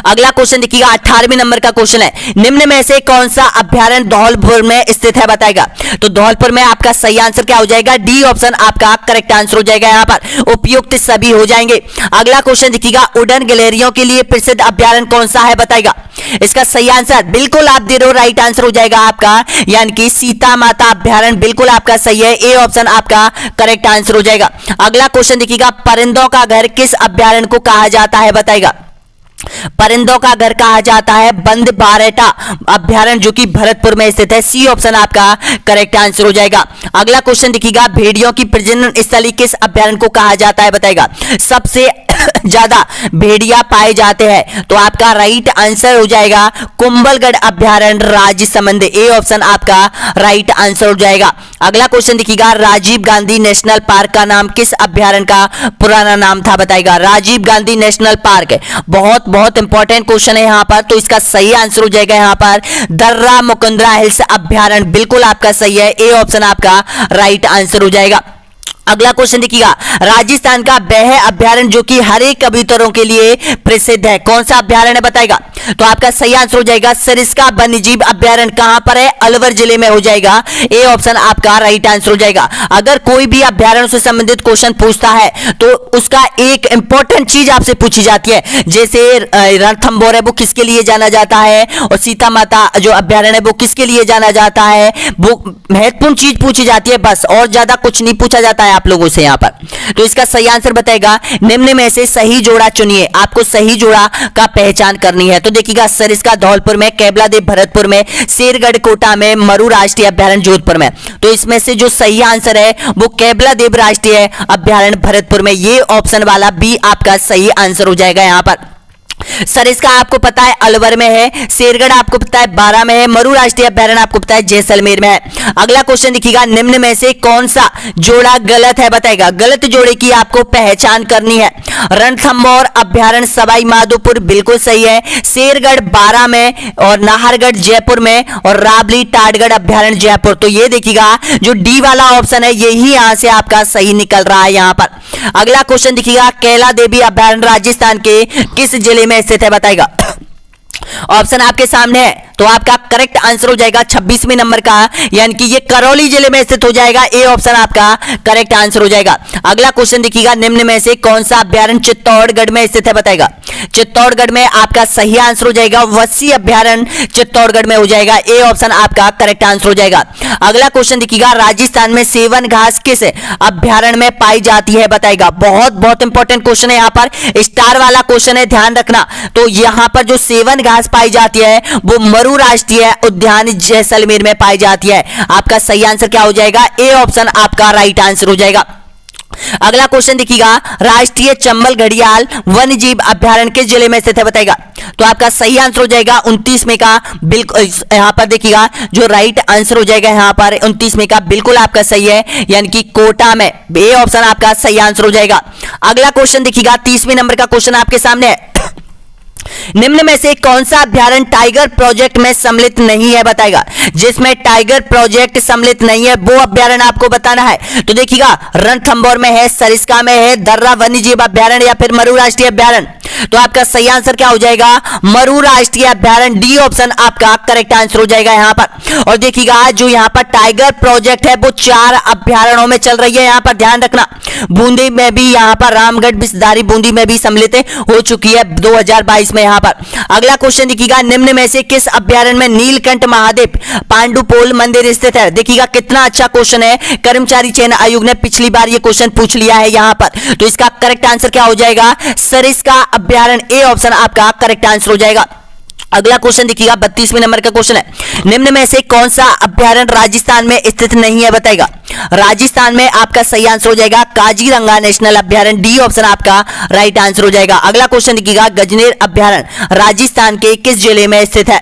अगला क्वेश्चन देखिएगा, 18वें नंबर का क्वेश्चन है, निम्न में से कौन सा अभ्यारण्य धौलपुर में स्थित है बताएगा। तो धौलपुर में आपका सही आंसर क्या हो जाएगा, डी ऑप्शन आपका करेक्ट आंसर हो जाएगा, यहां पर उपयुक्त सभी हो जाएंगे। अगला क्वेश्चन देखिएगा, उड़न गिलहरियों के लिए प्रसिद्ध अभ्यारण्य कौन सा है बताएगा। इसका सही आंसर बिल्कुल आप दे रहे हो, राइट आंसर हो जाएगा आपका, यानी कि सीता माता अभ्यारण्य, बिल्कुल आपका सही है, ए ऑप्शन आपका करेक्ट आंसर हो जाएगा। अगला क्वेश्चन देखिएगा, परिंदों का घर किस अभ्यारण्य को कहा जाता है बताएगा। परिंदों का घर कहा जाता है बंद बारेटा अभ्यारण्य, जो कि भरतपुर में स्थित है, सी ऑप्शन आपका करेक्ट आंसर हो जाएगा। अगला क्वेश्चन देखिएगा, भेड़ियों की प्रजनन स्थली किस अभ्यारण्य को कहा जाता है बताएगा। सबसे ज्यादा भेड़िया पाए जाते हैं, तो आपका राइट आंसर हो जाएगा कुंभलगढ़ अभ्यारण्य, राजसमंद, ए ऑप्शन आपका राइट आंसर हो जाएगा। अगला क्वेश्चन देखिएगा, राजीव गांधी नेशनल पार्क का नाम किस अभ्यारण्य का पुराना नाम था बताएगा। राजीव गांधी नेशनल पार्क, बहुत बहुत इंपॉर्टेंट क्वेश्चन है यहां पर, तो इसका सही आंसर हो जाएगा यहां पर दर्रा मुकुंदरा हिल्स अभ्यारण्य, बिल्कुल आपका सही है, ए ऑप्शन आपका राइट आंसर हो जाएगा। अगला क्वेश्चन देखिएगा, राजस्थान का बैह अभ्यारण्य जो कि हरे कबूतरों के लिए प्रसिद्ध है, कौन सा अभ्यारण्य बताएगा। तो आपका सही आंसर हो जाएगा सरिस्का वन्यजीव अभ्यारण्य, कहां पर है, अलवर जिले में हो जाएगा, ए ऑप्शन आपका राइट आंसर हो जाएगा। अगर कोई भी अभ्यारण्य से संबंधित क्वेश्चन पूछता है तो उसका एक इंपॉर्टेंट चीज आपसे पूछी जाती है, जैसे रणथंभौर है वो किसके लिए जाना जाता है, और सीता माता जो अभ्यारण्य है वो किसके लिए जाना जाता है, वो महत्वपूर्ण चीज पूछी जाती है बस, और ज्यादा कुछ नहीं पूछा जाता है आप लोगों से यहां पर। तो इसका सही आंसर बताएगा, निम्न में से सही जोड़ा चुनिए, आपको सही जोड़ा का पहचान करनी है। तो देखिएगा, सरिस्का धौलपुर में, केवलादेव भरतपुर में, शेरगढ़ कोटा में, मरु राष्ट्रीय अभ्यारण्य जोधपुर में। तो इसमें से जो सही आंसर है वो केवलादेव राष्ट्रीय अभ्यारण्य भरतपुर में, ये ऑप्शन वाला बी आपका सही आंसर हो जाएगा यहां पर। सरिस्का आपको पता है अलवर में है, शेरगढ़ आपको पता है बारां में है, मरु राष्ट्रीय अभ्यारण्य आपको पता है जैसलमेर में है। अगला क्वेश्चन देखिएगा, निम्न में से कौन सा जोड़ा गलत है बताएगा। गलत जोड़े की आपको पहचान करनी है। रणथंभौर अभ्यारण्य सवाई माधोपुर, बिल्कुल सही है, शेरगढ़ बारां में, और नाहरगढ़ जयपुर में, और राबली टाटगढ़ अभ्यारण्य जयपुर। तो ये देखिएगा जो डी वाला ऑप्शन है यही यहां से आपका सही निकल रहा है यहां पर। अगला क्वेश्चन देखिएगा, कैला देवी अभ्यारण्य राजस्थान के किस जिले में स्थित है बताएगा। ऑप्शन आपके सामने है, तो आपका करेक्ट आंसर हो जाएगा 26वें नंबर का, यानी कि ये करौली जिले में स्थित हो जाएगा, ए ऑप्शन आपका करेक्ट आंसर हो जाएगा। अगला क्वेश्चन देखिएगा, निम्न में से कौन सा अभ्यारण्य चित्तौड़गढ़ में स्थित है बताएगा। चित्तौड़गढ़ में आपका सही आंसर हो जाएगा वस्सी अभ्यारण्य चित्तौड़गढ़ में हो जाएगा, ए ऑप्शन आपका करेक्ट आंसर हो जाएगा। अगला क्वेश्चन देखिएगा, राजस्थान में सेवन घास किस अभ्यारण्य में पाई जाती है बताएगा। बहुत बहुत इंपॉर्टेंट क्वेश्चन है, यहां पर स्टार वाला क्वेश्चन है, ध्यान रखना। तो यहां पर जो सेवन घास पाई जाती है वो मरु राष्ट्रीय उद्यान जैसलमेर में पाई जाती है। आपका सही आंसर क्या हो जाएगा, ए ऑप्शन आपका राइट आंसर हो जाएगा। अगला क्वेश्चन देखिएगा, राष्ट्रीय चंबल घड़ियाल वन्यजीव अभ्यारण्य किस जिले में स्थित है बताएगा। तो आपका सही आंसर हो जाएगा 29 में का, बिल्कुल यहां पर देखिएगा जो राइट आंसर हो जाएगा यहां पर 29 में का, बिल्कुल आपका सही है, यानी कि कोटा में, ए ऑप्शन आपका सही आंसर हो जाएगा। अगला क्वेश्चन देखिएगा, 30वें नंबर का क्वेश्चन आपके सामने है, निम्न में से कौन सा अभ्यारण्य टाइगर प्रोजेक्ट में सम्मिलित नहीं है बताएगा। जिसमें टाइगर प्रोजेक्ट सम्मिलित नहीं है वो अभ्यारण्य आपको बताना है। तो देखिएगा, रणथंभौर में है, सरिस्का में है, दर्रा वन्यजीव अभ्यारण्य, या फिर मरु राष्ट्रीय अभ्यारण्य। तो आपका सही आंसर क्या हो जाएगा, मरु राष्ट्रीय अभ्यारण्य, डी ऑप्शन आपका करेक्ट आंसर हो जाएगा यहां पर। और देखिएगा जो यहां पर टाइगर प्रोजेक्ट है वो 4 अभ्यारण्यों में चल रही है, यहां पर ध्यान रखना। बूंदी में भी, यहां पर रामगढ़ बिस्दारी बूंदी में भी सम्मिलित हो चुकी है 2022 में यहां पर। अगला क्वेश्चन देखिएगा, निम्न में से किस अभ्यारण्य में नीलकंठ महादेव पांडुपोल मंदिर स्थित है। देखिएगा कितना अच्छा क्वेश्चन है, कर्मचारी चयन आयोग ने पिछली बार ये क्वेश्चन पूछ लिया है यहां पर। तो इसका करेक्ट आंसर क्या हो जाएगा, सरिस्का अभ्यारण्य, ए ऑप्शन आपका करेक्ट आंसर हो जाएगा। अगला क्वेश्चन देखिएगा, 32वें नंबर का क्वेश्चन है, निम्न में से कौन सा अभ्यारण्य राजस्थान में स्थित नहीं है बताएगा। राजस्थान में आपका सही आंसर हो जाएगा काजीरंगा नेशनल अभ्यारण्य, डी ऑप्शन आपका राइट आंसर हो जाएगा। अगला क्वेश्चन देखिएगा, गजनेर अभ्यारण्य राजस्थान के किस जिले में स्थित है।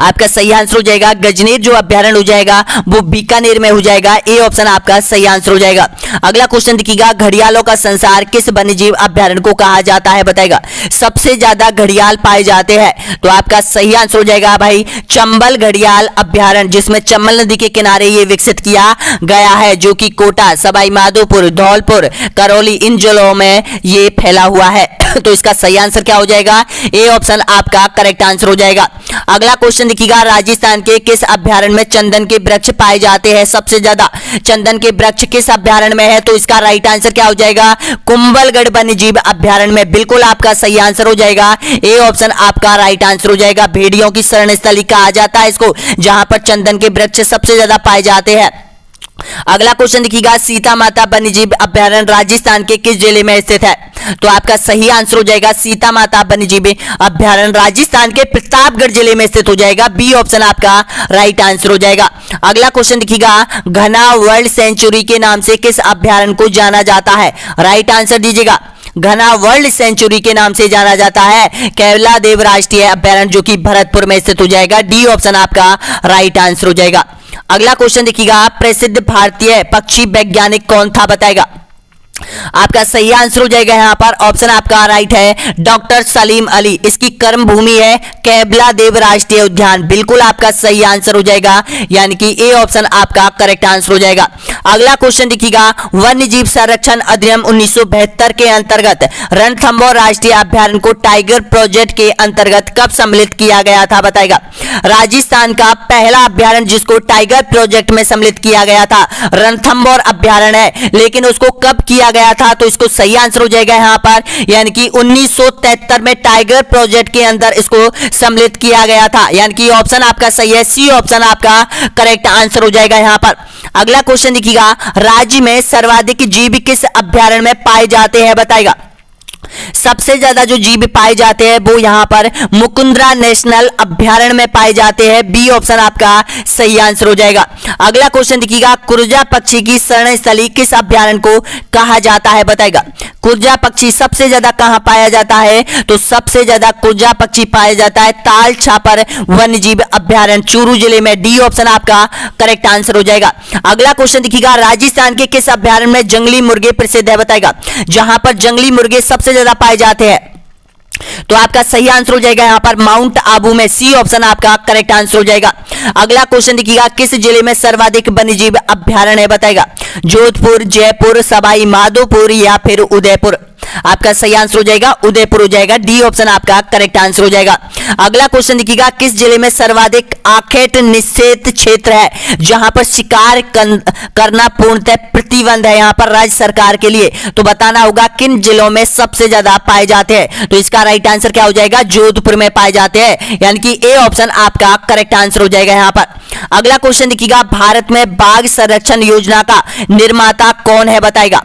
आपका सही आंसर हो जाएगा गजनेर जो अभ्यारण्य हो जाएगा वो बीकानेर में हो जाएगा, ए ऑप्शन आपका सही आंसर हो जाएगा। अगला क्वेश्चन देखिएगा, घड़ियालों का संसार किस वन्यजीव अभ्यारण्य को कहा जाता है बताएगा। सबसे ज्यादा घड़ियाल पाए जाते हैं, तो आपका सही आंसर हो जाएगा भाई चंबल घड़ियाल अभ्यारण्य, जिसमें चंबल नदी के किनारे ये विकसित किया गया है, जो कि कोटा, सवाई माधोपुर, धौलपुर, करौली इन जिलों में ये फैला हुआ है। तो इसका सही आंसर क्या हो जाएगा, ए ऑप्शन आपका करेक्ट आंसर हो जाएगा। अगला क्वेश्चन देखिएगा, राजस्थान के किस अभ्यारण्य में चंदन के वृक्ष पाए जाते हैं। सबसे ज्यादा चंदन के वृक्ष किस अभ्यारण्य में है, तो इसका राइट आंसर क्या हो जाएगा, कुंभलगढ़ वन्यजीव अभ्यारण्य में, बिल्कुल आपका सही आंसर हो जाएगा, ए ऑप्शन आपका राइट आंसर हो जाएगा। भेड़ियों की शरण स्थली कहा जाता है इसको, जहां पर चंदन के वृक्ष सबसे ज्यादा पाए जाते हैं। अगला क्वेश्चन देखिएगा, सीता माता वन्यजीव अभ्यारण्य राजस्थान के किस जिले में स्थित है, तो आपका सही आंसर हो जाएगा सीता माता वन्यजीव अभ्यारण्य राजस्थान के प्रतापगढ़ जिले में स्थित हो जाएगा, बी ऑप्शन आपका राइट आंसर हो जाएगा। अगला क्वेश्चन देखिएगा, घना वर्ल्ड सेंचुरी के नाम से किस अभ्यारण्य को जाना जाता है। राइट आंसर दीजिएगा। घना वर्ल्ड सेंचुरी के नाम से जाना जाता है केवला देव राष्ट्रीय अभ्यारण्य, जो कि भरतपुर में स्थित हो जाएगा, डी ऑप्शन आपका राइट आंसर हो जाएगा। अगला क्वेश्चन देखिएगा, प्रसिद्ध भारतीय पक्षी वैज्ञानिक कौन था बताएगा। आपका सही आंसर हो जाएगा यहाँ पर ऑप्शन आपका राइट है डॉक्टर सलीम अली, इसकी कर्म भूमि है केवला देव राष्ट्रीय उद्यान, बिल्कुल आपका सही आंसर हो जाएगा, यानी कि ए ऑप्शन आपका करेक्ट आंसर हो जाएगा। अगला क्वेश्चन देखिएगा, वन्य जीव संरक्षण अधिनियम 1972 के अंतर्गत रणथंभौर राष्ट्रीय अभ्यारण्य को टाइगर प्रोजेक्ट के अंतर्गत कब सम्मिलित किया गया था बताएगा। राजस्थान का पहला अभ्यारण्य जिसको टाइगर प्रोजेक्ट में सम्मिलित किया गया था रणथंभौर अभ्यारण्य है, लेकिन उसको कब किया गया था, तो इसको सही आंसर हो जाएगा यहाँ पर, यानी कि 1973 में टाइगर प्रोजेक्ट के अंदर इसको सम्मिलित किया गया था, यानी कि ऑप्शन आपका सही है, सी ऑप्शन आपका करेक्ट आंसर हो जाएगा यहाँ पर। अगला क्वेश्चन देखिएगा, राज्य में सर्वाधिक जीव किस अभ्यारण्य में पाए जाते हैं बताएगा। सबसे ज्यादा जो जीव पाए जाते हैं वो यहां पर मुकुंदरा नेशनल अभ्यारण्य में पाए जाते हैं, बी ऑप्शन आपका सही आंसर हो जाएगा। अगला क्वेश्चन देखिएगा, कुरजा पक्षी की शरण स्थली किस अभ्यारण्य को कहा जाता है बताएगा। कुरजा पक्षी सबसे ज्यादा कहां पाया जाता है, तो सबसे ज्यादा कुरजा पक्षी पाया जाता है ताल छापर वन्यजीव अभ्यारण्य, चूरू जिले में, डी ऑप्शन आपका करेक्ट आंसर हो जाएगा। अगला क्वेश्चन देखिएगा, राजस्थान के किस अभ्यारण्य में जंगली मुर्गे प्रसिद्ध है बताएगा। जहां पर जंगली मुर्गे सबसे ज्यादा पाए जाते हैं, तो आपका सही आंसर हो जाएगा यहाँ पर माउंट आबू में, सी ऑप्शन आपका करेक्ट आंसर हो जाएगा। अगला क्वेश्चन देखिएगा, किस जिले में सर्वाधिक वन्यजीव अभ्यारण्य है बताएगा। जोधपुर, जयपुर, सवाई माधोपुर या फिर उदयपुर। आपका सही आंसर हो जाएगा उदयपुर हो जाएगा, डी ऑप्शन आपका करेक्ट आंसर हो जाएगा। अगला क्वेश्चन देखिएगा, किस जिले में सर्वाधिक आखेट निषेध क्षेत्र है, जहां पर शिकार करना पूर्णतः प्रतिबंध है यहाँ पर राज्य सरकार के लिए, तो बताना होगा किन जिलों में सबसे ज्यादा पाए जाते हैं, तो इसका राइट आंसर क्या हो जाएगा, जोधपुर में पाए जाते हैं, यानी कि ए ऑप्शन आपका करेक्ट आंसर हो जाएगा यहाँ पर। अगला क्वेश्चन देखिएगा, भारत में बाघ संरक्षण योजना का निर्माता कौन है बताएगा।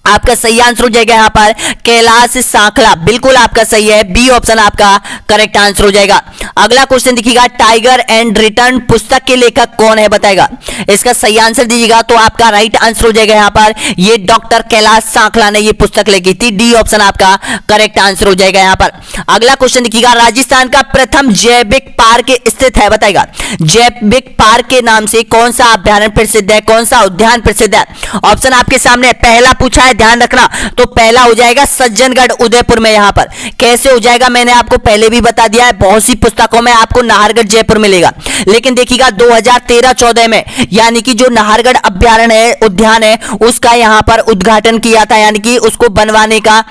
आपका सही आंसर हो जाएगा यहाँ पर कैलाश सांखला, बिल्कुल आपका सही है, बी ऑप्शन आपका करेक्ट आंसर हो जाएगा। अगला क्वेश्चन देखिएगा, टाइगर एंड रिटर्न पुस्तक के लेखक कौन है बताएगा। इसका सही आंसर दीजिएगा तो आपका राइट आंसर हो जाएगा यहाँ पर, ये डॉक्टर कैलाश सांखला ने ये पुस्तक लिखी थी, डी ऑप्शन आपका करेक्ट आंसर हो जाएगा यहाँ पर। अगला क्वेश्चन देखिएगा, राजस्थान का प्रथम जैविक पार्क स्थित है बताएगा। जैविक पार्क के नाम से कौन सा अभ्यारण्य प्रसिद्ध है, कौन सा उद्यान प्रसिद्ध है। ऑप्शन आपके सामने पहला पूछा है, ध्यान रखना, तो पहला हो जाएगा सज्जनगढ़ उदयपुर में। यहां पर कैसे हो जाएगा मैंने आपको पहले भी बता दिया है, बहुत सी पुस्तकों में आपको नाहरगढ़ जयपुर मिलेगा, लेकिन देखिएगा 2013-14 में यानी कि जो नाहरगढ़ अभ्यारण्य है उद्यान है उसका यहां पर उद्घाटन किया था, यानी कि उसको बनवाने का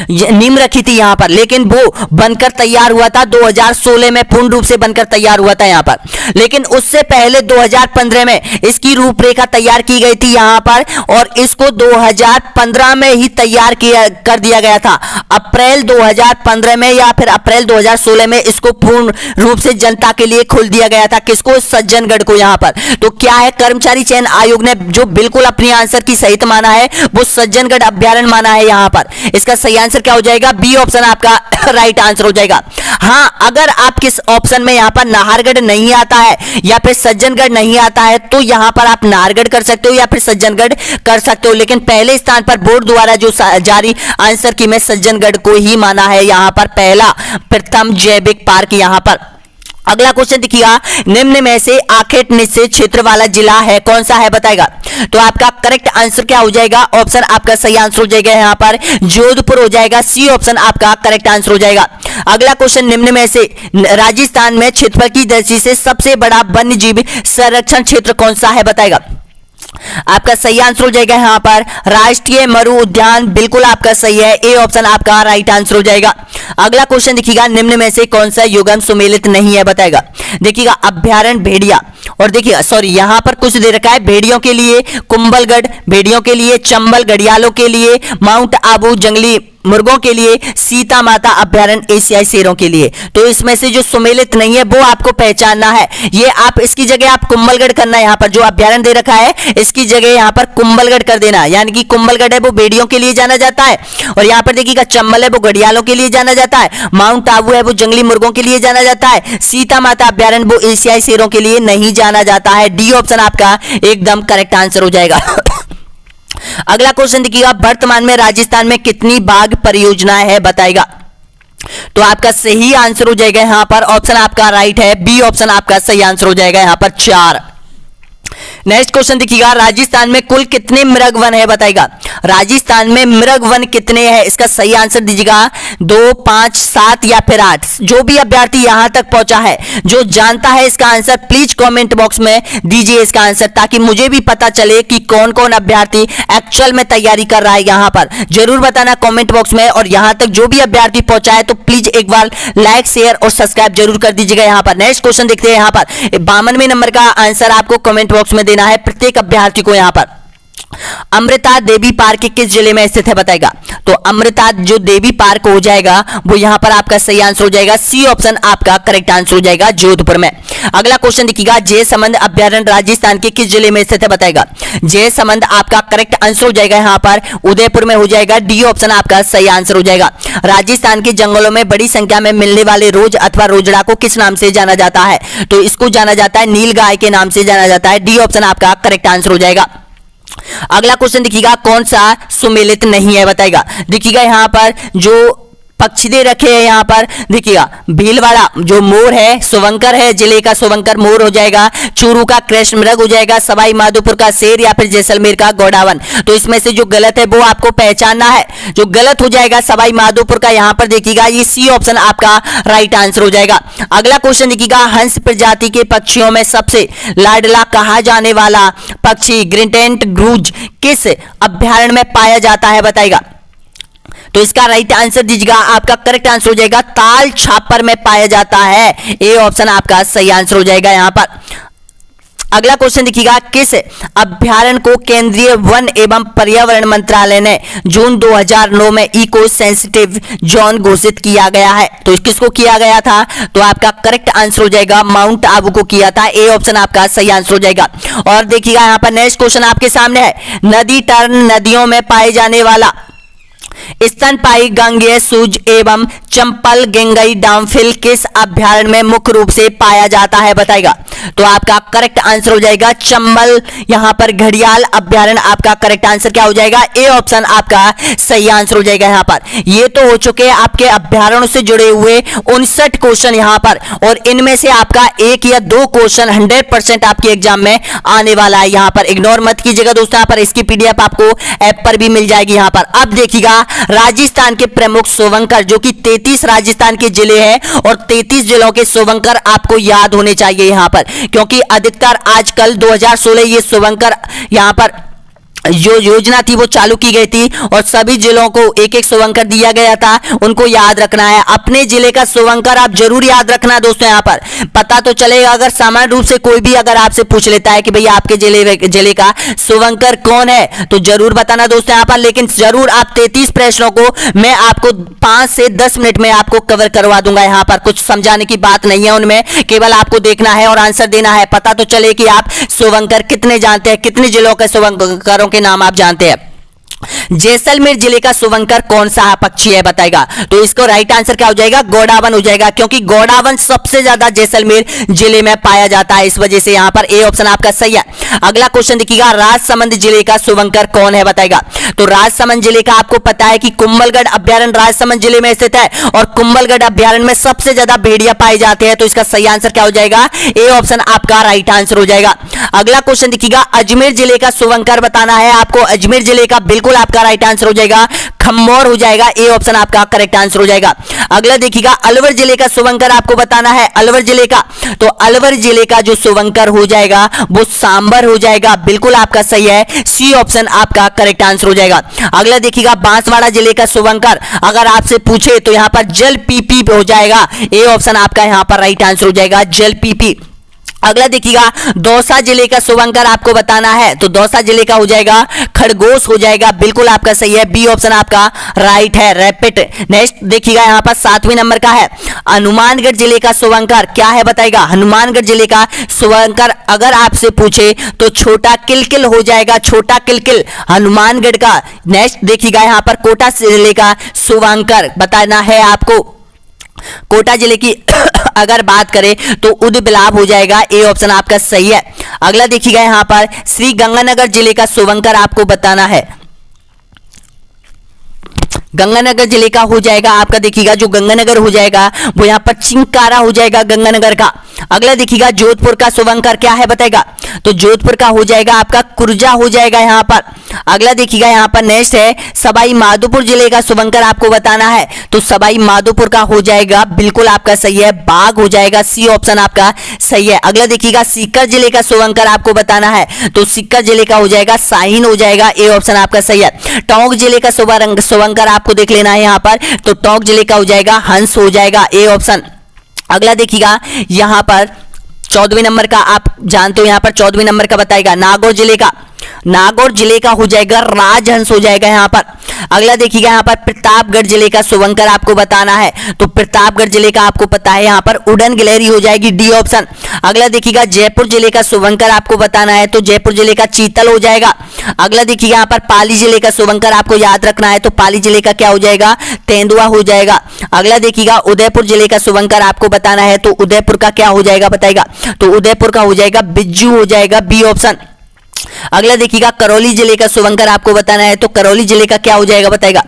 नींव रखी थी यहां पर, लेकिन वो बनकर तैयार हुआ था 2016 में, पूर्ण रूप से बनकर तैयार हुआ था यहां पर। लेकिन उससे पहले 2015 में इसकी रूपरेखा तैयार की गई थी यहां पर, और इसको 2015 में ही तैयार कर दिया गया था। अप्रैल 2015 में या फिर अप्रैल 2016 में इसको पूर्ण रूप से जनता के लिए खोल दिया गया था, किसको, सज्जनगढ़ को यहां पर। तो क्या है, कर्मचारी चयन आयोग ने जो बिल्कुल अपनी आंसर की सहित माना है वो सज्जनगढ़ अभ्यारण्य माना है यहां पर। इसका सही आंसर क्या हो जाएगा? बी ऑप्शन आपका राइट आंसर हो जाएगा। हाँ, अगर आप किस ऑप्शन में यहां पर नाहरगढ़ नहीं आता है या फिर सज्जनगढ़ नहीं आता है तो यहां पर आप नाहरगढ़ कर सकते हो या फिर सज्जनगढ़ कर सकते हो, लेकिन पहले स्थान पर बोर्ड द्वारा जो जारी आंसर की में सज्जनगढ़ को ही माना है यहां पर पहला प्रथम जैविक पार्क यहां पर। अगला क्वेश्चन देखिएगा, निम्न में से आखेट निश्चित क्षेत्र वाला जिला है कौन सा है बताएगा। तो आपका करेक्ट आंसर क्या हो जाएगा? ऑप्शन आपका सही आंसर हो जाएगा यहां पर जोधपुर हो जाएगा। सी ऑप्शन आपका करेक्ट आंसर हो जाएगा। अगला क्वेश्चन, निम्न में से राजस्थान में क्षेत्रफल की दृष्टि से सबसे बड़ा वन्य जीव संरक्षण क्षेत्र कौन सा है बताएगा। आपका सही आंसर हो जाएगा यहां पर राष्ट्रीय मरु उद्यान, बिल्कुल आपका सही है। ए ऑप्शन आपका राइट आंसर हो जाएगा। अगला क्वेश्चन देखिएगा, निम्न में से कौन सा युग्म सुमेलित नहीं है बताएगा। देखिएगा, अभ्यारण्य भेड़िया और देखिए सॉरी यहां पर कुछ दे रखा है, भेड़ियों के लिए कुंभलगढ़, भेड़ियों के लिए चंबल, घड़ियालों के लिए माउंट आबू, जंगली मुर्गों के लिए सीता माता अभ्यारण्य, एशियाई शेरों के लिए। तो इसमें से जो सुमेलित नहीं है वो आपको पहचानना है। ये आप इसकी जगह आप कुंभलगढ़ करना है, यहां पर जो अभ्यारण्य दे रखा है इसकी जगह यहां पर कुंभलगढ़ कर देना, यानी कि कुंभलगढ़ है वो भेड़ियों के लिए जाना जाता है और यहां पर देखिएगा चंबल है वो घड़ियालों के लिए जाना जाता है, माउंट आबू है वो जंगली मुर्गों के लिए जाना जाता है, सीता माता अभ्यारण्य वो एशियाई शेरों के लिए नहीं जाना जाता है। डी ऑप्शन आपका एकदम करेक्ट आंसर हो जाएगा। अगला क्वेश्चन देखिएगा, वर्तमान में राजस्थान में कितनी बाघ परियोजनाएं है बताएगा। तो आपका सही आंसर हो जाएगा यहां पर ऑप्शन आपका राइट है, बी ऑप्शन आपका सही आंसर हो जाएगा यहां पर 4। नेक्स्ट क्वेश्चन देखिएगा, राजस्थान में कुल कितने मृग वन है बताएगा। राजस्थान में मृग वन कितने हैं इसका सही आंसर दीजिएगा। 2, 5, 7 या फिर 8। जो भी अभ्यर्थी यहां तक पहुंचा है जो जानता है इसका आंसर प्लीज कमेंट बॉक्स में दीजिए इसका आंसर, ताकि मुझे भी पता चले कि कौन कौन अभ्यर्थी एक्चुअल में तैयारी कर रहा है। यहां पर जरूर बताना कमेंट बॉक्स में, और यहां तक जो भी अभ्यर्थी पहुंचा है तो प्लीज एक बार लाइक शेयर और सब्सक्राइब जरूर कर दीजिएगा। यहां पर नेक्स्ट क्वेश्चन देखते हैं, यहां पर 52वें नंबर का आंसर आपको कमेंट बॉक्स में देना है प्रत्येक अभ्यर्थी को। यहां पर अमृता देवी पार्क किस जिले में स्थित है बताएगा। तो अमृता जो देवी पार्क हो जाएगा वो यहां पर आपका सही आंसर हो जाएगा। सी ऑप्शन आपका करेक्ट आंसर हो जाएगा जोधपुर में। अगला क्वेश्चन देखिएगा, जयसमंद अभ्यारण्य राजस्थान के किस जिले में स्थित है बताएगा। जयसमंद आपका करेक्ट आंसर हो जाएगा यहां पर उदयपुर में हो जाएगा। डी ऑप्शन आपका सही आंसर हो जाएगा। राजस्थान के जंगलों में बड़ी संख्या में मिलने वाले रोज अथवा रोजड़ा को किस नाम से जाना जाता है। तो इसको जाना जाता है नील गाय के नाम से जाना जाता है। डी ऑप्शन आपका करेक्ट आंसर हो जाएगा। अगला क्वेश्चन देखिएगा, कौन सा सुमेलित नहीं है बताएगा। देखिएगा यहां पर जो पक्षी दे रखे हैं यहां पर देखिएगा, भीलवाड़ा जो मोर है, सोवंकर है जिले का सोवंकर मोर हो जाएगा, चूरू का कृष्ण मृग हो जाएगा, सवाई माधोपुर का शेर या फिर जैसलमेर का गौडावन। तो इसमें से जो गलत है वो आपको पहचानना है। जो गलत हो जाएगा सवाई माधोपुर का, यहां पर देखिएगा ये सी ऑप्शन आपका राइट आंसर हो जाएगा। अगला क्वेश्चन देखिएगा, हंस प्रजाति के पक्षियों में सबसे लाडला कहा जाने वाला पक्षी ग्रीनटेंट ग्रूज किस अभ्यारण्य में पाया जाता है बताएगा। तो इसका राइट आंसर दीजिएगा। आपका करेक्ट आंसर हो जाएगा ताल छापर में पाया जाता है। ए ऑप्शन आपका सही आंसर हो जाएगा यहां पर। अगला क्वेश्चन देखिएगा, किस अभ्यारण्य को केंद्रीय वन एवं पर्यावरण मंत्रालय ने जून 2009 में इको सेंसिटिव जोन घोषित किया गया है। तो किसको किया गया था। तो आपका करेक्ट आंसर हो जाएगा माउंट आबू को किया था। ए ऑप्शन आपका सही आंसर हो जाएगा। और देखिएगा यहां पर नेक्स्ट क्वेश्चन आपके सामने है, नदी टर्न नदियों में पाए जाने वाला स्तनपायी गंगेय सूज एवं चंपल गेंगई डामफिल किस अभ्यारण्य में मुख्य रूप से पाया जाता है बताएगा। तो आपका करेक्ट आंसर हो जाएगा चंबल, यहां पर घड़ियाल अभ्यारण्य आपका करेक्ट आंसर क्या हो जाएगा। ए ऑप्शन आपका सही आंसर हो जाएगा यहां पर। ये तो हो चुके हैं आपके अभ्यारण्यों से जुड़े हुए 59 क्वेश्चन यहां पर, और इनमें से आपका 1 या 2 क्वेश्चन 100% आपके एग्जाम में आने वाला है। यहां पर इग्नोर मत कीजिएगा दोस्तों, यहां पर इसकी पीडीएफ आपको ऐप पर भी मिल जाएगी यहां पर। अब देखिएगा, राजस्थान के प्रमुख सोवंकर जो कि 33 राजस्थान के जिले हैं और 33 जिलों के सोवंकर आपको याद होने चाहिए यहां पर, क्योंकि अधिकतर आजकल 2016 ये सोवंकर यहां पर जो योजना थी वो चालू की गई थी और सभी जिलों को एक एक सोवंकर दिया गया था, उनको याद रखना है। अपने जिले का सोवंकर आप जरूर याद रखना दोस्तों, यहाँ पर पता तो चलेगा। अगर सामान्य रूप से कोई भी अगर आपसे पूछ लेता है कि भैया आपके जिले का सोवंकर कौन है, तो जरूर बताना दोस्तों यहाँ पर। लेकिन जरूर आप 33 प्रश्नों को मैं आपको 5 से 10 मिनट में आपको कवर करवा दूंगा। यहाँ पर कुछ समझाने की बात नहीं है उनमें, केवल आपको देखना है और आंसर देना है। पता तो चले कि आप सोवंकर कितने जानते हैं, कितने जिलों के सोवंकरों के नाम आप जानते हैं। जैसलमेर जिले का शुभंकर कौन सा पक्षी है बताएगा। तो इसको राइट आंसर क्या हो जाएगा, गोडावन हो जाएगा, क्योंकि गोडावन सबसे ज्यादा जैसलमेर जिले में पाया जाता है, इस वजह से यहां पर ए ऑप्शन आपका सही है। अगला क्वेश्चन देखिएगा, राजसमंद जिले का शुभंकर कौन है बताएगा। तो राजसमंद जिले का आपको पता है कि कुंभलगढ़ अभ्यारण्य राजसमंद जिले में स्थित है और कुंभलगढ़ अभ्यारण्य में सबसे ज्यादा भेड़िया पाए जाते हैं, तो इसका सही आंसर क्या हो जाएगा, ए ऑप्शन आपका राइट आंसर हो जाएगा। अगला क्वेश्चन देखिएगा, अजमेर जिले का शुभंकर बताना है आपको। अजमेर जिले का बिल्कुल आपका राइट आंसर हो जाएगा, खम्मौर हो जाएगा, ए ऑप्शन आपका करेक्ट आंसर हो जाएगा। अगला देखिएगा, अलवर जिले का शुभंकर आपको बताना है। अलवर जिले का, तो अलवर जिले का जो शुभंकर हो जाएगा वो सांबर हो जाएगा, बिल्कुल आपका सही है, सी ऑप्शन आपका करेक्ट आंसर हो जाएगा। अगला देखिएगा, बांसवाड़ा जिले का शुभंकर अगर आपसे पूछे तो यहां पर जल पीपी हो जाएगा, ए ऑप्शन आपका यहां पर राइट आंसर हो जाएगा, जल पीपी। अगला देखिएगा, दौसा जिले का शुभंकर आपको बताना है। तो दौसा जिले का हो जाएगा खरगोश हो जाएगा, बिल्कुल आपका सही है, बी ऑप्शन आपका राइट है, रैपिड। नेक्स्ट देखिएगा, यहां पर 7वें नंबर का है, हनुमानगढ़ जिले का शुभंकर क्या है बताएगा। हनुमानगढ़ जिले का शुभंकर अगर आपसे पूछे तो छोटा किलकिल हो जाएगा, छोटा किलकिल हनुमानगढ़ का। नेक्स्ट देखिएगा, यहां पर कोटा जिले का शुभंकर बताना है आपको। कोटा जिले की अगर बात करें तो उदबिलाव हो जाएगा, ए ऑप्शन आपका सही है। अगला देखिएगा, यहां पर श्री गंगानगर जिले का शुभंकर आपको बताना है। गंगानगर जिले का हो जाएगा आपका, देखिएगा जो गंगानगर हो जाएगा वो यहां पर चिंकारा हो जाएगा गंगानगर का। अगला देखिएगा, जोधपुर का शुभंकर क्या है बताएगा। तो जोधपुर का हो जाएगा आपका कुर्जा हो जाएगा यहां पर। अगला देखिएगा, यहां पर नेक्स्ट है सवाई माधोपुर जिले का शुभंकर आपको बताना है। तो सवाई माधोपुर का हो जाएगा, बिल्कुल आपका सही है, बाघ हो जाएगा, सी ऑप्शन आपका सही है। अगला देखिएगा, सीकर जिले का शुभंकर आपको बताना है। तो सीकर जिले का हो जाएगा शाहीन हो जाएगा, ए ऑप्शन आपका सही है। टोंक जिले का शुभंकर आपको देख लेना है यहां पर। तो टोंक जिले का हो जाएगा हंस हो जाएगा, ए ऑप्शन। अगला देखिएगा, यहां पर 14वें नंबर का आप जानते हो, यहां पर 14वें नंबर का बताएगा नागौर जिले का। नागौर जिले का हो जाएगा राजहंस हो जाएगा यहां पर। अगला देखिएगा, यहां पर प्रतापगढ़ जिले का शुभंकर आपको बताना है। तो प्रतापगढ़ जिले का आपको पता है, यहां पर उड़न गिलहरी हो जाएगी, डी ऑप्शन। अगला देखिएगा, जयपुर जिले का शुभंकर आपको बताना है। तो जयपुर जिले का चीतल हो जाएगा। अगला देखिएगा, यहां पर पाली जिले का शुभंकर आपको याद रखना है। तो पाली जिले का क्या हो जाएगा, तेंदुआ हो जाएगा। अगला देखिएगा, उदयपुर जिले का शुभंकर आपको बताना है। तो उदयपुर का क्या हो जाएगा बताएगा। तो उदयपुर का हो जाएगा बिज्जू हो जाएगा, बी ऑप्शन। अगला देखिएगा, करौली जिले का शुभंकर आपको बताना है। तो करौली जिले का क्या हो जाएगा बताएगा।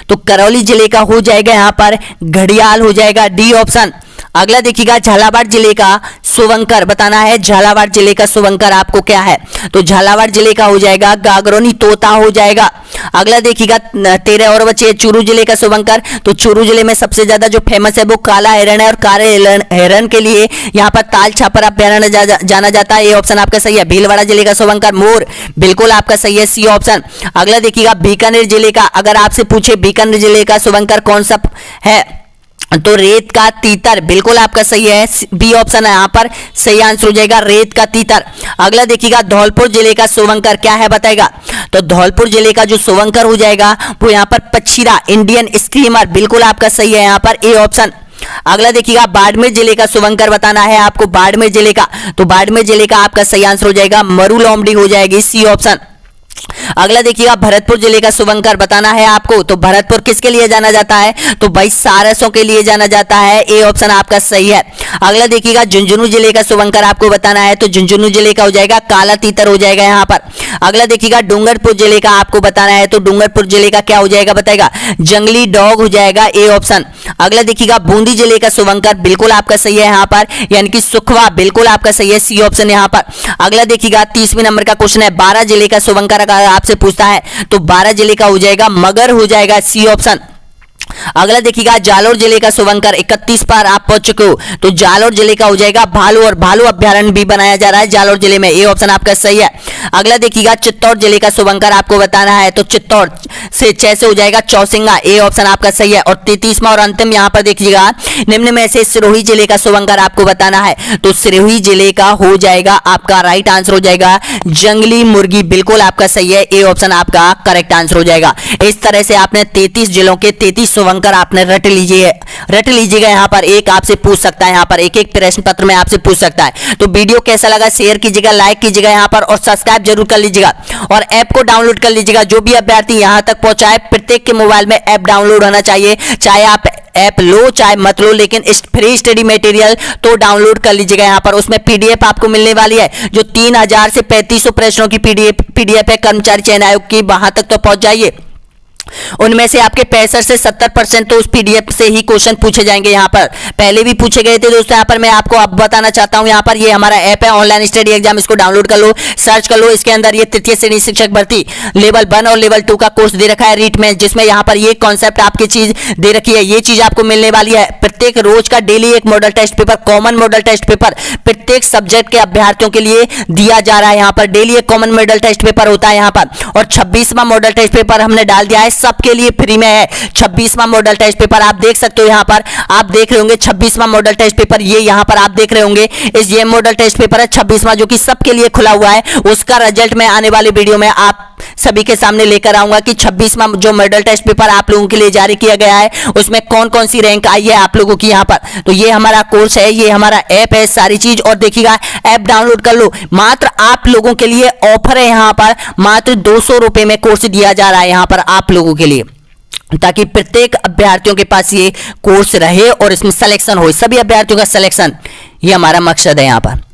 तो करौली जिले का हो जाएगा यहां पर घड़ियाल हो जाएगा, डी ऑप्शन। अगला देखिएगा, झालावाड़ जिले का शुभंकर बताना है। झालावाड़ जिले का शुभंकर आपको क्या है। तो झालावाड़ जिले का हो जाएगा गागरोनी तोता हो जाएगा। अगला देखिएगा, 13 और बचे चूरू जिले का शुभंकर। तो चूरू जिले में सबसे ज्यादा जो फेमस है वो काला हिरण है और काले हिरण के लिए यहाँ पर ताल छापर अभ्यारण्य जाना जाता है, ये ऑप्शन आपका सही है। भीलवाड़ा जिले का शुभंकर मोर, बिल्कुल आपका सही है, सी ऑप्शन। अगला देखिएगा, बीकानेर जिले का अगर आपसे पूछे बीकानेर जिले का शुभंकर कौन सा है। तो रेत का तीतर, बिल्कुल आपका सही है, बी ऑप्शन है यहाँ पर सही आंसर हो जाएगा, रेत का तीतर। अगला देखिएगा, धौलपुर जिले का शुभंकर क्या है बताएगा। तो धौलपुर जिले का जो शुभंकर हो जाएगा वो यहाँ पर पक्षीरा, इंडियन स्कीमर, बिल्कुल आपका सही है यहाँ पर, ए ऑप्शन। अगला देखिएगा, बाड़मेर जिले का शुभंकर बताना है आपको। बाड़मेर जिले का, तो बाड़मेर जिले का आपका सही आंसर हो जाएगा मरु लोमड़ी हो जाएगी, सी ऑप्शन। अगला देखिएगा, भरतपुर जिले का शुभंकर बताना है आपको। तो भरतपुर किसके लिए जाना जाता है। तो भाई सारसों के लिए जाना जाता है, ए ऑप्शन आपका सही है। अगला देखिएगा, झुंझुनू जिले का शुभंकर आपको बताना है। तो झुंझुनू जिले का हो जाएगा काला तीतर हो जाएगा यहाँ पर। अगला देखिएगा, डूंगरपुर जिले का आपको बताना है। तो डूंगरपुर जिले का क्या हो जाएगा बताएगा, जंगली डॉग हो जाएगा, ए ऑप्शन। अगला देखिएगा, बूंदी जिले का शुभंकर, बिल्कुल आपका सही है यहाँ पर, यानी कि सुखवा, बिल्कुल आपका सही है, सी ऑप्शन यहाँ पर। अगला देखिएगा, 30वें नंबर का क्वेश्चन है, 12 जिले का शुभंकर आपसे पूछता है तो 12 जिले का हो जाएगा मगर हो जाएगा, सी ऑप्शन। अगला देखिएगा, जालोर जिले का शुभंकर 31 पर आप पहुंच चुके हो। तो जालोर जिले का हो जाएगा भालू, और भालू अभ्यारण्य भी बनाया जा रहा है जालोर जिले में, ए ऑप्शन आपका सही है। अगला देखिएगा, चित्तौड़ जिले का शुभंकर आपको बताना है। तो चित्तौड़ से 6 से हो जाएगा चौसिंगा, ए ऑप्शन आपका सही है। और 33वां और अंतिम यहाँ पर देखिएगा, निम्न में से सिरोही जिले का शुभंकर आपको बताना है। तो सिरोही जिले का हो जाएगा आपका राइट आंसर हो जाएगा जंगली मुर्गी, बिल्कुल आपका सही है, ए ऑप्शन आपका करेक्ट आंसर हो जाएगा। इस तरह से आपने 33 जिलों के 33 शुभंकर आपने रट लीजिएगा। यहाँ पर एक आपसे पूछ सकता है, यहाँ पर एक एक प्रश्न पत्र में आपसे पूछ सकता है। तो वीडियो कैसा लगा शेयर कीजिएगा, लाइक कीजिएगा यहाँ पर, और सब्सक्राइब जरूर कर लीजिएगा और ऐप को डाउनलोड कर लीजिएगा। जो भी अभ्यर्थी यहाँ तक पहुंचाए, प्रत्येक के मोबाइल में ऐप डाउनलोड होना चाहिए, चाहे आप ऐप लो चाहे मत लो, लेकिन इस फ्री स्टडी मटेरियल तो डाउनलोड कर लीजिएगा। यहाँ पर उसमें पीडीएफ आपको मिलने वाली है, जो 3000 से 3500 प्रश्नों की पीडीएफ है कर्मचारी चयन आयोग की, वहां तक तो पहुंच जाइए। उनमें से आपके 65 से 70% तो उस पीडीएफ से ही क्वेश्चन पूछे जाएंगे। यहाँ पर पहले भी पूछे गए थे दोस्तों। यहाँ पर मैं आपको अब बताना चाहता हूँ, यहाँ पर ये हमारा ऐप है ऑनलाइन स्टडी एग्जाम, इसको डाउनलोड कर लो, सर्च कर लो। इसके अंदर ये तृतीय श्रेणी शिक्षक भर्ती लेवल 1 और लेवल 2 का कोर्स दे रखा है रीट में, जिसमें यहाँ पर ये कॉन्सेप्ट आपकी चीज दे रखी है। ये चीज आपको मिलने वाली है। प्रत्येक रोज का डेली एक model test paper, common model test paper प्रत्येक सब्जेक्ट के अभ्यर्थियों के लिए दिया जा रहा है। यहाँ पर डेली एक कॉमन मॉडल टेस्ट पेपर होता है यहाँ पर, और 26वां मॉडल टेस्ट पेपर हमने डाल दिया है, सबके लिए फ्री में है। 26वां मॉडल टेस्ट पेपर आप देख सकते हो। यहाँ पर आप देख रहे होंगे 26वां मॉडल टेस्ट पेपर, ये यहाँ पर आप देख रहे होंगे इस ये मॉडल टेस्ट पेपर है 26वां, जो कि सबके लिए खुला हुआ है। उसका रिजल्ट मैं आने वाले वीडियो में आप सभी के सामने लेकर आऊंगा कि 26वां जो मॉडल टेस्ट पेपर आप लोगों के लिए जारी किया गया है, उसमें कौन कौन सी रैंक आई है आप लोगों की यहाँ पर। तो ये हमारा कोर्स है, ये हमारा ऐप है, सारी चीज। और देखिएगा ऐप डाउनलोड कर लो, मात्र आप लोगों के लिए ऑफर है यहाँ पर, मात्र 200 रुपए में कोर्स दिया जा रहा है यहाँ पर आप लोगों के लिए, ताकि प्रत्येक अभ्यर्थियों के पास ये कोर्स रहे और इसमें सिलेक्शन हो, सभी अभ्यर्थियों का सिलेक्शन, ये हमारा मकसद है यहाँ पर।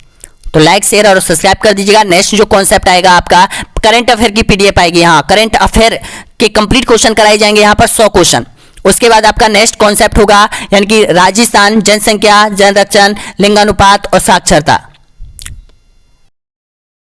तो लाइक शेयर और सब्सक्राइब कर दीजिएगा। नेक्स्ट जो कॉन्सेप्ट आएगा आपका करंट अफेयर की पीडीएफ आएगी। यहाँ करंट अफेयर के कंप्लीट क्वेश्चन कराए जाएंगे यहाँ पर 100 क्वेश्चन। उसके बाद आपका नेक्स्ट कॉन्सेप्ट होगा यानी कि राजस्थान, जनसंख्या, जनरक्षण, लिंगानुपात और साक्षरता।